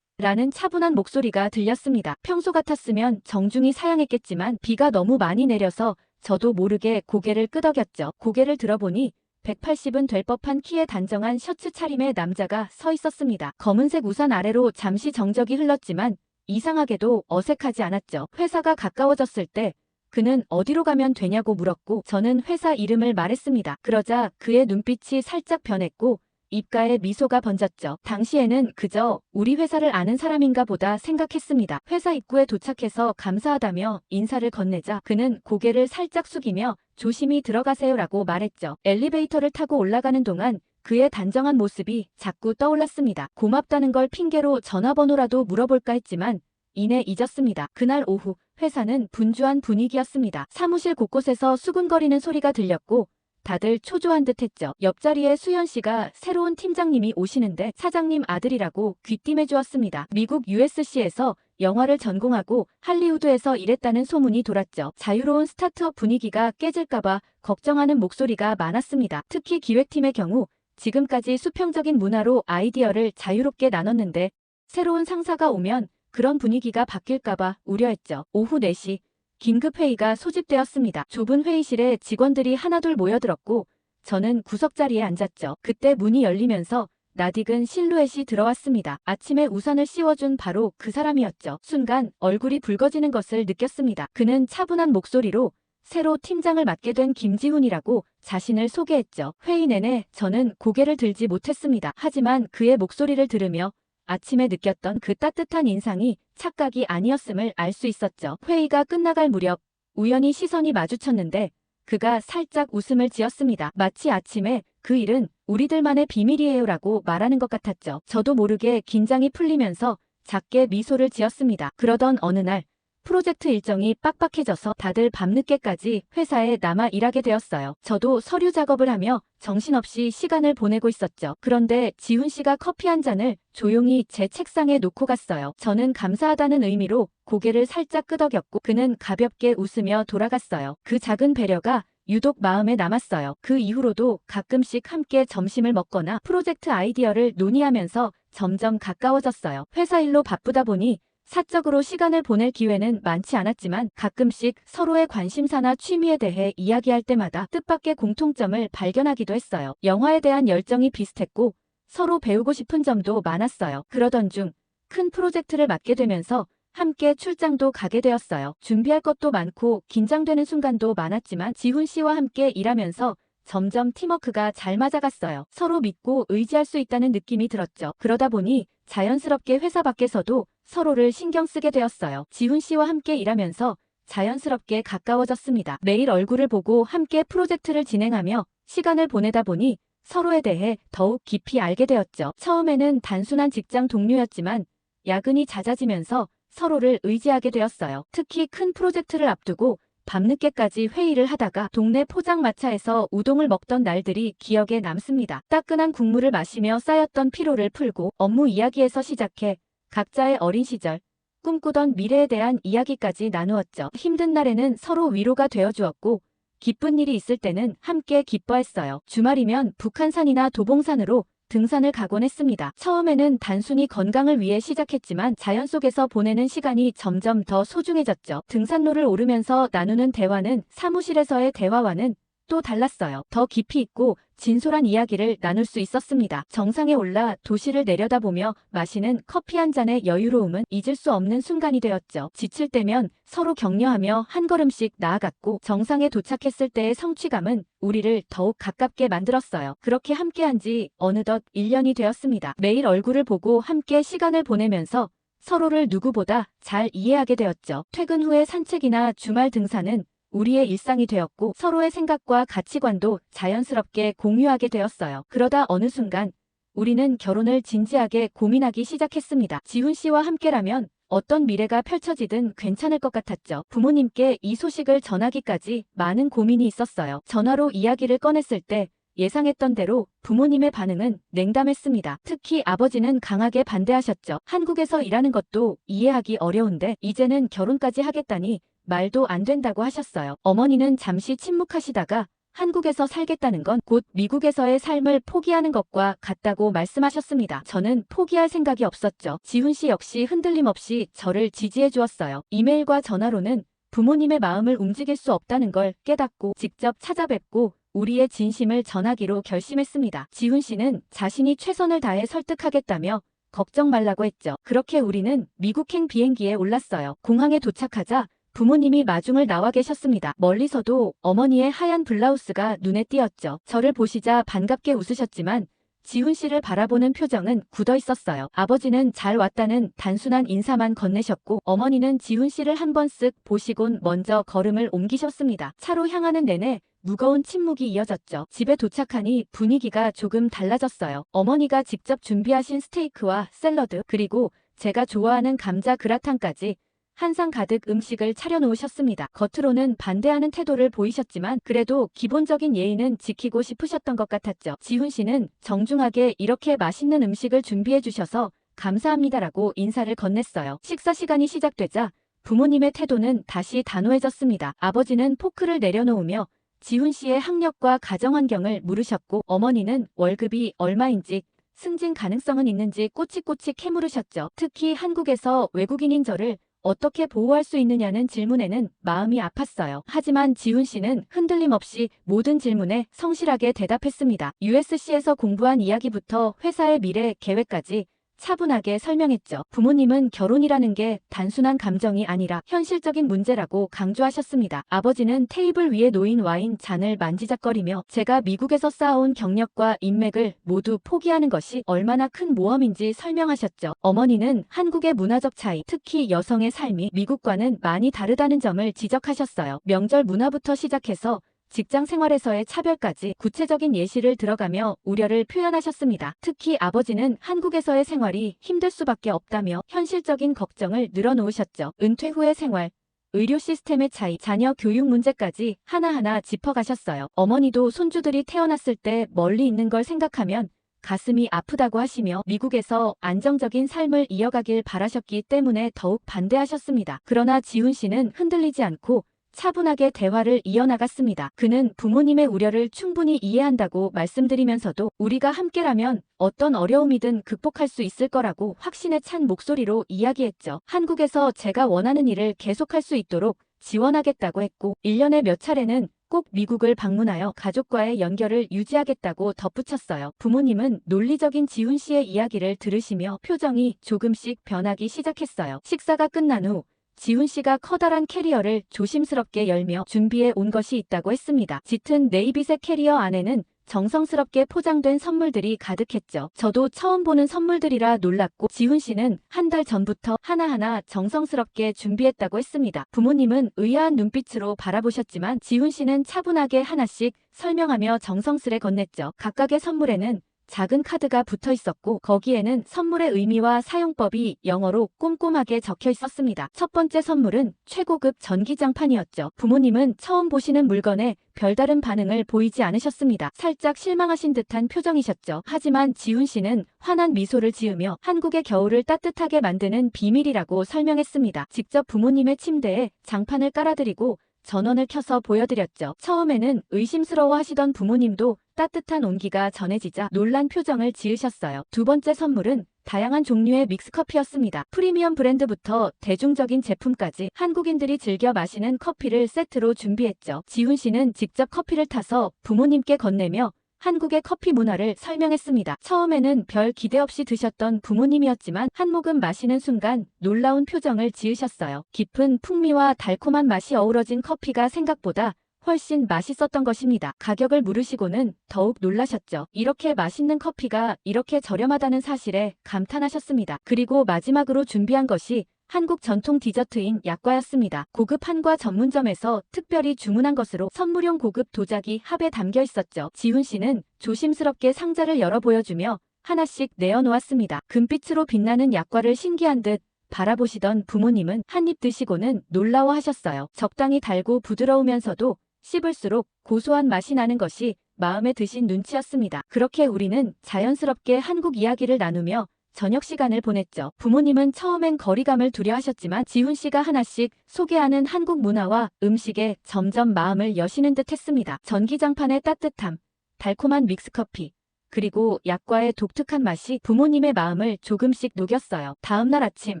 라는 차분한 목소리가 들렸습니다. 평소 같았으면 정중히 사양했겠지만 비가 너무 많이 내려서 저도 모르게 고개를 끄덕였죠. 고개를 들어보니 180은 될 법한 키에 단정한 셔츠 차림의 남자가 서 있었습니다. 검은색 우산 아래로 잠시 정적이 흘렀지만 이상하게도 어색하지 않았죠. 회사가 가까워졌을 때 그는 어디로 가면 되냐고 물었고 저는 회사 이름을 말했습니다. 그러자 그의 눈빛이 살짝 변했고 입가에 미소가 번졌죠. 당시에는 그저 우리 회사를 아는 사람인가 보다 생각했습니다. 회사 입구에 도착해서 감사하다며 인사를 건네자 그는 고개를 살짝 숙이며 조심히 들어가세요라고 말했죠. 엘리베이터를 타고 올라가는 동안 그의 단정한 모습이 자꾸 떠올랐습니다. 고맙다는 걸 핑계로 전화번호라도 물어볼까 했지만 이내 잊었습니다. 그날 오후 회사는 분주한 분위기였습니다. 사무실 곳곳에서 수근거리는 소리가 들렸고 다들 초조한 듯 했죠. 옆자리에 수연 씨가 새로운 팀장님이 오시는데 사장님 아들이라고 귀띔해 주었습니다. 미국 USC에서 영화를 전공하고 할리우드에서 일했다는 소문이 돌았죠. 자유로운 스타트업 분위기가 깨질까봐 걱정하는 목소리가 많았습니다. 특히 기획팀의 경우 지금까지 수평적인 문화로 아이디어를 자유롭게 나눴는데 새로운 상사가 오면 그런 분위기가 바뀔까봐 우려했죠. 오후 4시 긴급회의가 소집되었습니다. 좁은 회의실에 직원들이 하나둘 모여들었고 저는 구석자리에 앉았죠. 그때 문이 열리면서 낯익은 실루엣이 들어왔습니다. 아침에 우산을 씌워준 바로 그 사람이었죠. 순간 얼굴이 붉어지는 것을 느꼈습니다. 그는 차분한 목소리로 새로 팀장을 맡게 된 김지훈이라고 자신을 소개했죠. 회의 내내 저는 고개를 들지 못했습니다. 하지만 그의 목소리를 들으며 아침에 느꼈던 그 따뜻한 인상이 착각이 아니었음을 알 수 있었죠. 회의가 끝나갈 무렵 우연히 시선이 마주쳤는데 그가 살짝 웃음을 지었습니다. 마치 아침에 그 일은 우리들만의 비밀이에요라고 말하는 것 같았죠. 저도 모르게 긴장이 풀리면서 작게 미소를 지었습니다. 그러던 어느 날 프로젝트 일정이 빡빡해져서 다들 밤늦게까지 회사에 남아 일하게 되었어요. 저도 서류 작업을 하며 정신없이 시간을 보내고 있었죠. 그런데 지훈 씨가 커피 한 잔을 조용히 제 책상에 놓고 갔어요. 저는 감사하다는 의미로 고개를 살짝 끄덕였고 그는 가볍게 웃으며 돌아갔어요. 그 작은 배려가 유독 마음에 남았어요. 그 이후로도 가끔씩 함께 점심을 먹거나 프로젝트 아이디어를 논의하면서 점점 가까워졌어요. 회사 일로 바쁘다 보니 사적으로 시간을 보낼 기회는 많지 않았지만 가끔씩 서로의 관심사나 취미에 대해 이야기할 때마다 뜻밖의 공통점을 발견하기도 했어요. 영화에 대한 열정이 비슷했고 서로 배우고 싶은 점도 많았어요. 그러던 중 큰 프로젝트를 맡게 되면서 함께 출장도 가게 되었어요. 준비할 것도 많고 긴장되는 순간도 많았지만 지훈 씨와 함께 일하면서 점점 팀워크가 잘 맞아갔어요. 서로 믿고 의지할 수 있다는 느낌이 들었죠. 그러다 보니 자연스럽게 회사 밖에서도 서로를 신경 쓰게 되었어요. 지훈 씨와 함께 일하면서 자연스럽게 가까워졌습니다. 매일 얼굴을 보고 함께 프로젝트를 진행하며 시간을 보내다 보니 서로에 대해 더욱 깊이 알게 되었죠. 처음에는 단순한 직장 동료였지만 야근이 잦아지면서 서로를 의지하게 되었어요. 특히 큰 프로젝트를 앞두고 밤늦게까지 회의를 하다가 동네 포장마차에서 우동을 먹던 날들이 기억에 남습니다. 따끈한 국물을 마시며 쌓였던 피로를 풀고 업무 이야기에서 시작해 각자의 어린 시절, 꿈꾸던 미래에 대한 이야기까지 나누었죠. 힘든 날에는 서로 위로가 되어주었고 기쁜 일이 있을 때는 함께 기뻐했어요. 주말이면 북한산이나 도봉산으로 등산을 가곤 했습니다. 처음에는 단순히 건강을 위해 시작했지만 자연 속에서 보내는 시간이 점점 더 소중해졌죠. 등산로를 오르면서 나누는 대화는 사무실에서의 대화와는 또 달랐어요. 더 깊이 있고 진솔한 이야기를 나눌 수 있었습니다. 정상에 올라 도시를 내려다보며 마시는 커피 한 잔의 여유로움은 잊을 수 없는 순간이 되었죠. 지칠 때면 서로 격려하며 한 걸음씩 나아갔고 정상에 도착했을 때의 성취감은 우리를 더욱 가깝게 만들었어요. 그렇게 함께한 지 어느덧 1년이 되었습니다. 매일 얼굴을 보고 함께 시간을 보내면서 서로를 누구보다 잘 이해하게 되었죠. 퇴근 후의 산책이나 주말 등산은 우리의 일상이 되었고 서로의 생각과 가치관도 자연스럽게 공유하게 되었어요. 그러다 어느 순간 우리는 결혼을 진지하게 고민하기 시작했습니다. 지훈 씨와 함께라면 어떤 미래가 펼쳐지든 괜찮을 것 같았죠. 부모님께 이 소식을 전하기까지 많은 고민이 있었어요. 전화로 이야기를 꺼냈을 때 예상했던 대로 부모님의 반응은 냉담했습니다. 특히 아버지는 강하게 반대하셨죠. 한국에서 일하는 것도 이해하기 어려운데 이제는 결혼까지 하겠다니 말도 안 된다고 하셨어요. 어머니는 잠시 침묵하시다가 한국에서 살겠다는 건 곧 미국에서의 삶을 포기하는 것과 같다고 말씀하셨습니다. 저는 포기할 생각이 없었죠. 지훈 씨 역시 흔들림 없이 저를 지지해 주었어요. 이메일과 전화로는 부모님의 마음을 움직일 수 없다는 걸 깨닫고 직접 찾아뵙고 우리의 진심을 전하기로 결심했습니다. 지훈 씨는 자신이 최선을 다해 설득하겠다며 걱정 말라고 했죠. 그렇게 우리는 미국행 비행기에 올랐어요. 공항에 도착하자 부모님이 마중을 나와 계셨습니다. 멀리서도 어머니의 하얀 블라우스가 눈에 띄었죠. 저를 보시자 반갑게 웃으셨지만 지훈 씨를 바라보는 표정은 굳어 있었어요. 아버지는 잘 왔다는 단순한 인사만 건네셨고 어머니는 지훈 씨를 한번 쓱 보시곤 먼저 걸음을 옮기셨습니다. 차로 향하는 내내 무거운 침묵이 이어졌죠. 집에 도착하니 분위기가 조금 달라졌어요. 어머니가 직접 준비하신 스테이크와 샐러드 그리고 제가 좋아하는 감자 그라탕까지 한 상 가득 음식을 차려놓으셨습니다. 겉으로는 반대하는 태도를 보이셨지만 그래도 기본적인 예의는 지키고 싶으셨던 것 같았죠. 지훈 씨는 정중하게 이렇게 맛있는 음식을 준비해 주셔서 감사합니다라고 인사를 건넸어요. 식사 시간이 시작되자 부모님의 태도는 다시 단호해졌습니다. 아버지는 포크를 내려놓으며 지훈 씨의 학력과 가정 환경을 물으셨고 어머니는 월급이 얼마인지 승진 가능성은 있는지 꼬치꼬치 캐물으셨죠. 특히 한국에서 외국인인 저를 어떻게 보호할 수 있느냐는 질문에는 마음이 아팠어요. 하지만 지훈 씨는 흔들림 없이 모든 질문에 성실하게 대답했습니다. USC에서 공부한 이야기부터 회사의 미래 계획까지 차분하게 설명했죠. 부모님은 결혼이라는 게 단순한 감정이 아니라 현실적인 문제라고 강조하셨습니다. 아버지는 테이블 위에 놓인 와인 잔을 만지작거리며 제가 미국에서 쌓아온 경력과 인맥을 모두 포기하는 것이 얼마나 큰 모험인지 설명하셨죠. 어머니는 한국의 문화적 차이, 특히 여성의 삶이 미국과는 많이 다르다는 점을 지적하셨어요. 명절 문화부터 시작해서 직장 생활에서의 차별까지 구체적인 예시를 들어가며 우려를 표현하셨습니다. 특히 아버지는 한국에서의 생활이 힘들 수밖에 없다며 현실적인 걱정을 늘어놓으셨죠. 은퇴 후의 생활, 의료 시스템의 차이, 자녀 교육 문제까지 하나하나 짚어가셨어요. 어머니도 손주들이 태어났을 때 멀리 있는 걸 생각하면 가슴이 아프다고 하시며 미국에서 안정적인 삶을 이어가길 바라셨기 때문에 더욱 반대하셨습니다. 그러나 지훈 씨는 흔들리지 않고 차분하게 대화를 이어나갔습니다. 그는 부모님의 우려를 충분히 이해한다고 말씀드리면서도 우리가 함께라면 어떤 어려움이든 극복할 수 있을 거라고 확신에 찬 목소리로 이야기했죠. 한국에서 제가 원하는 일을 계속할 수 있도록 지원하겠다고 했고 1년에 몇 차례는 꼭 미국을 방문하여 가족과의 연결을 유지하겠다고 덧붙였어요. 부모님은 논리적인 지훈 씨의 이야기를 들으시며 표정이 조금씩 변하기 시작했어요. 식사가 끝난 후 지훈 씨가 커다란 캐리어를 조심스럽게 열며 준비해 온 것이 있다고 했습니다. 짙은 네이비색 캐리어 안에는 정성스럽게 포장된 선물들이 가득했죠. 저도 처음 보는 선물들이라 놀랐고 지훈 씨는 한 달 전부터 하나하나 정성스럽게 준비했다고 했습니다. 부모님은 의아한 눈빛으로 바라보셨지만 지훈 씨는 차분하게 하나씩 설명하며 정성스레 건넸죠. 각각의 선물에는 작은 카드가 붙어 있었고 거기에는 선물의 의미와 사용법이 영어로 꼼꼼하게 적혀 있었습니다. 첫 번째 선물은 최고급 전기장판이었죠. 부모님은 처음 보시는 물건에 별다른 반응을 보이지 않으셨습니다. 살짝 실망하신 듯한 표정이셨죠. 하지만 지훈 씨는 환한 미소를 지으며 한국의 겨울을 따뜻하게 만드는 비밀이라고 설명했습니다. 직접 부모님의 침대에 장판을 깔아드리고 전원을 켜서 보여드렸죠. 처음에는 의심스러워 하시던 부모님도 따뜻한 온기가 전해지자 놀란 표정을 지으셨어요. 두 번째 선물은 다양한 종류의 믹스커피였습니다. 프리미엄 브랜드부터 대중적인 제품까지 한국인들이 즐겨 마시는 커피를 세트로 준비했죠. 지훈 씨는 직접 커피를 타서 부모님께 건네며 한국의 커피 문화를 설명했습니다. 처음에는 별 기대 없이 드셨던 부모님이었지만 한 모금 마시는 순간 놀라운 표정을 지으셨어요. 깊은 풍미와 달콤한 맛이 어우러진 커피가 생각보다 훨씬 맛있었던 것입니다. 가격을 물으시고는 더욱 놀라셨죠. 이렇게 맛있는 커피가 이렇게 저렴하다는 사실에 감탄하셨습니다. 그리고 마지막으로 준비한 것이 한국 전통 디저트인 약과였습니다. 고급 한과 전문점에서 특별히 주문한 것으로 선물용 고급 도자기 합에 담겨 있었죠. 지훈 씨는 조심스럽게 상자를 열어 보여주며 하나씩 내어놓았습니다. 금빛으로 빛나는 약과를 신기한 듯 바라보시던 부모님은 한 입 드시고는 놀라워하셨어요. 적당히 달고 부드러우면서도 씹을수록 고소한 맛이 나는 것이 마음에 드신 눈치였습니다. 그렇게 우리는 자연스럽게 한국 이야기를 나누며 저녁 시간을 보냈죠. 부모님은 처음엔 거리감을 두려워하셨지만 지훈 씨가 하나씩 소개하는 한국 문화와 음식에 점점 마음을 여시는 듯 했습니다. 전기장판의 따뜻함, 달콤한 믹스커피, 그리고 약과의 독특한 맛이 부모님의 마음을 조금씩 녹였어요. 다음 날 아침,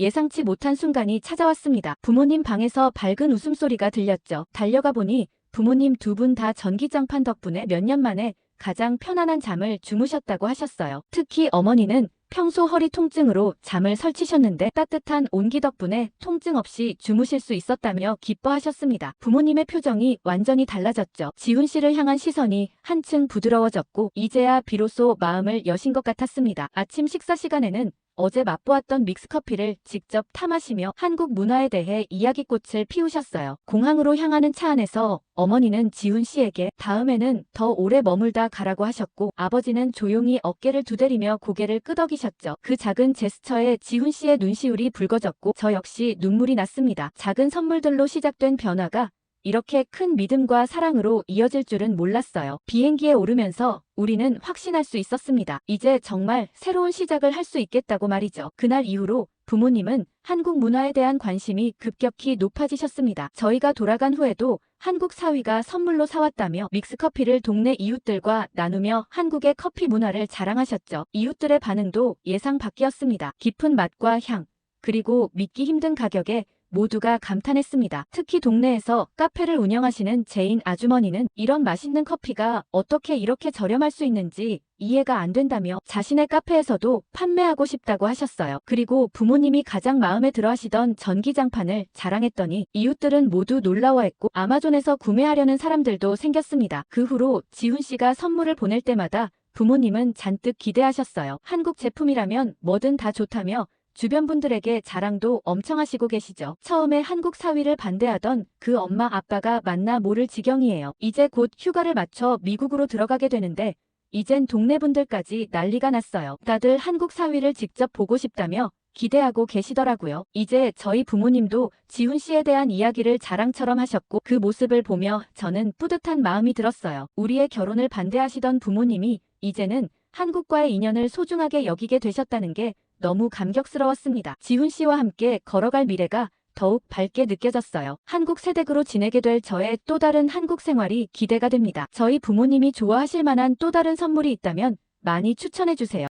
예상치 못한 순간이 찾아왔습니다. 부모님 방에서 밝은 웃음소리가 들렸죠. 달려가 보니 부모님 두 분 다 전기장판 덕분에 몇 년 만에 가장 편안한 잠을 주무셨다고 하셨어요. 특히 어머니는 평소 허리 통증으로 잠을 설치셨는데 따뜻한 온기 덕분에 통증 없이 주무실 수 있었다며 기뻐하셨습니다. 부모님의 표정이 완전히 달라졌죠. 지훈 씨를 향한 시선이 한층 부드러워졌고 이제야 비로소 마음을 여신 것 같았습니다. 아침 식사 시간에는 어제 맛보았던 믹스커피를 직접 타마시며 한국 문화에 대해 이야기꽃을 피우셨어요. 공항으로 향하는 차 안에서 어머니는 지훈 씨에게 다음에는 더 오래 머물다 가라고 하셨고 아버지는 조용히 어깨를 두드리며 고개를 끄덕이셨죠. 그 작은 제스처에 지훈 씨의 눈시울이 붉어졌고 저 역시 눈물이 났습니다. 작은 선물들로 시작된 변화가 이렇게 큰 믿음과 사랑으로 이어질 줄은 몰랐어요. 비행기에 오르면서 우리는 확신할 수 있었습니다. 이제 정말 새로운 시작을 할 수 있겠다고 말이죠. 그날 이후로 부모님은 한국 문화에 대한 관심이 급격히 높아지셨습니다. 저희가 돌아간 후에도 한국 사위가 선물로 사왔다며 믹스커피를 동네 이웃들과 나누며 한국의 커피 문화를 자랑하셨죠. 이웃들의 반응도 예상 밖이었습니다. 깊은 맛과 향, 그리고 믿기 힘든 가격에 모두가 감탄했습니다. 특히 동네에서 카페를 운영하시는 제인 아주머니는 이런 맛있는 커피가 어떻게 이렇게 저렴할 수 있는지 이해가 안 된다며 자신의 카페에서도 판매하고 싶다고 하셨어요. 그리고 부모님이 가장 마음에 들어 하시던 전기장판을 자랑했더니 이웃들은 모두 놀라워했고 아마존에서 구매하려는 사람들도 생겼습니다. 그 후로 지훈 씨가 선물을 보낼 때마다 부모님은 잔뜩 기대하셨어요. 한국 제품이라면 뭐든 다 좋다며 주변 분들에게 자랑도 엄청 하시고 계시죠. 처음에 한국 사위를 반대하던 그 엄마 아빠가 만나 모를 지경이에요. 이제 곧 휴가를 마쳐 미국으로 들어가게 되는데 이젠 동네 분들까지 난리가 났어요. 다들 한국 사위를 직접 보고 싶다며 기대하고 계시더라고요. 이제 저희 부모님도 지훈 씨에 대한 이야기를 자랑처럼 하셨고 그 모습을 보며 저는 뿌듯한 마음이 들었어요. 우리의 결혼을 반대하시던 부모님이 이제는 한국과의 인연을 소중하게 여기게 되셨다는 게 너무 감격스러웠습니다. 지훈 씨와 함께 걸어갈 미래가 더욱 밝게 느껴졌어요. 한국 세댁으로 지내게 될 저의 또 다른 한국 생활이 기대가 됩니다. 저희 부모님이 좋아하실 만한 또 다른 선물이 있다면 많이 추천해 주세요.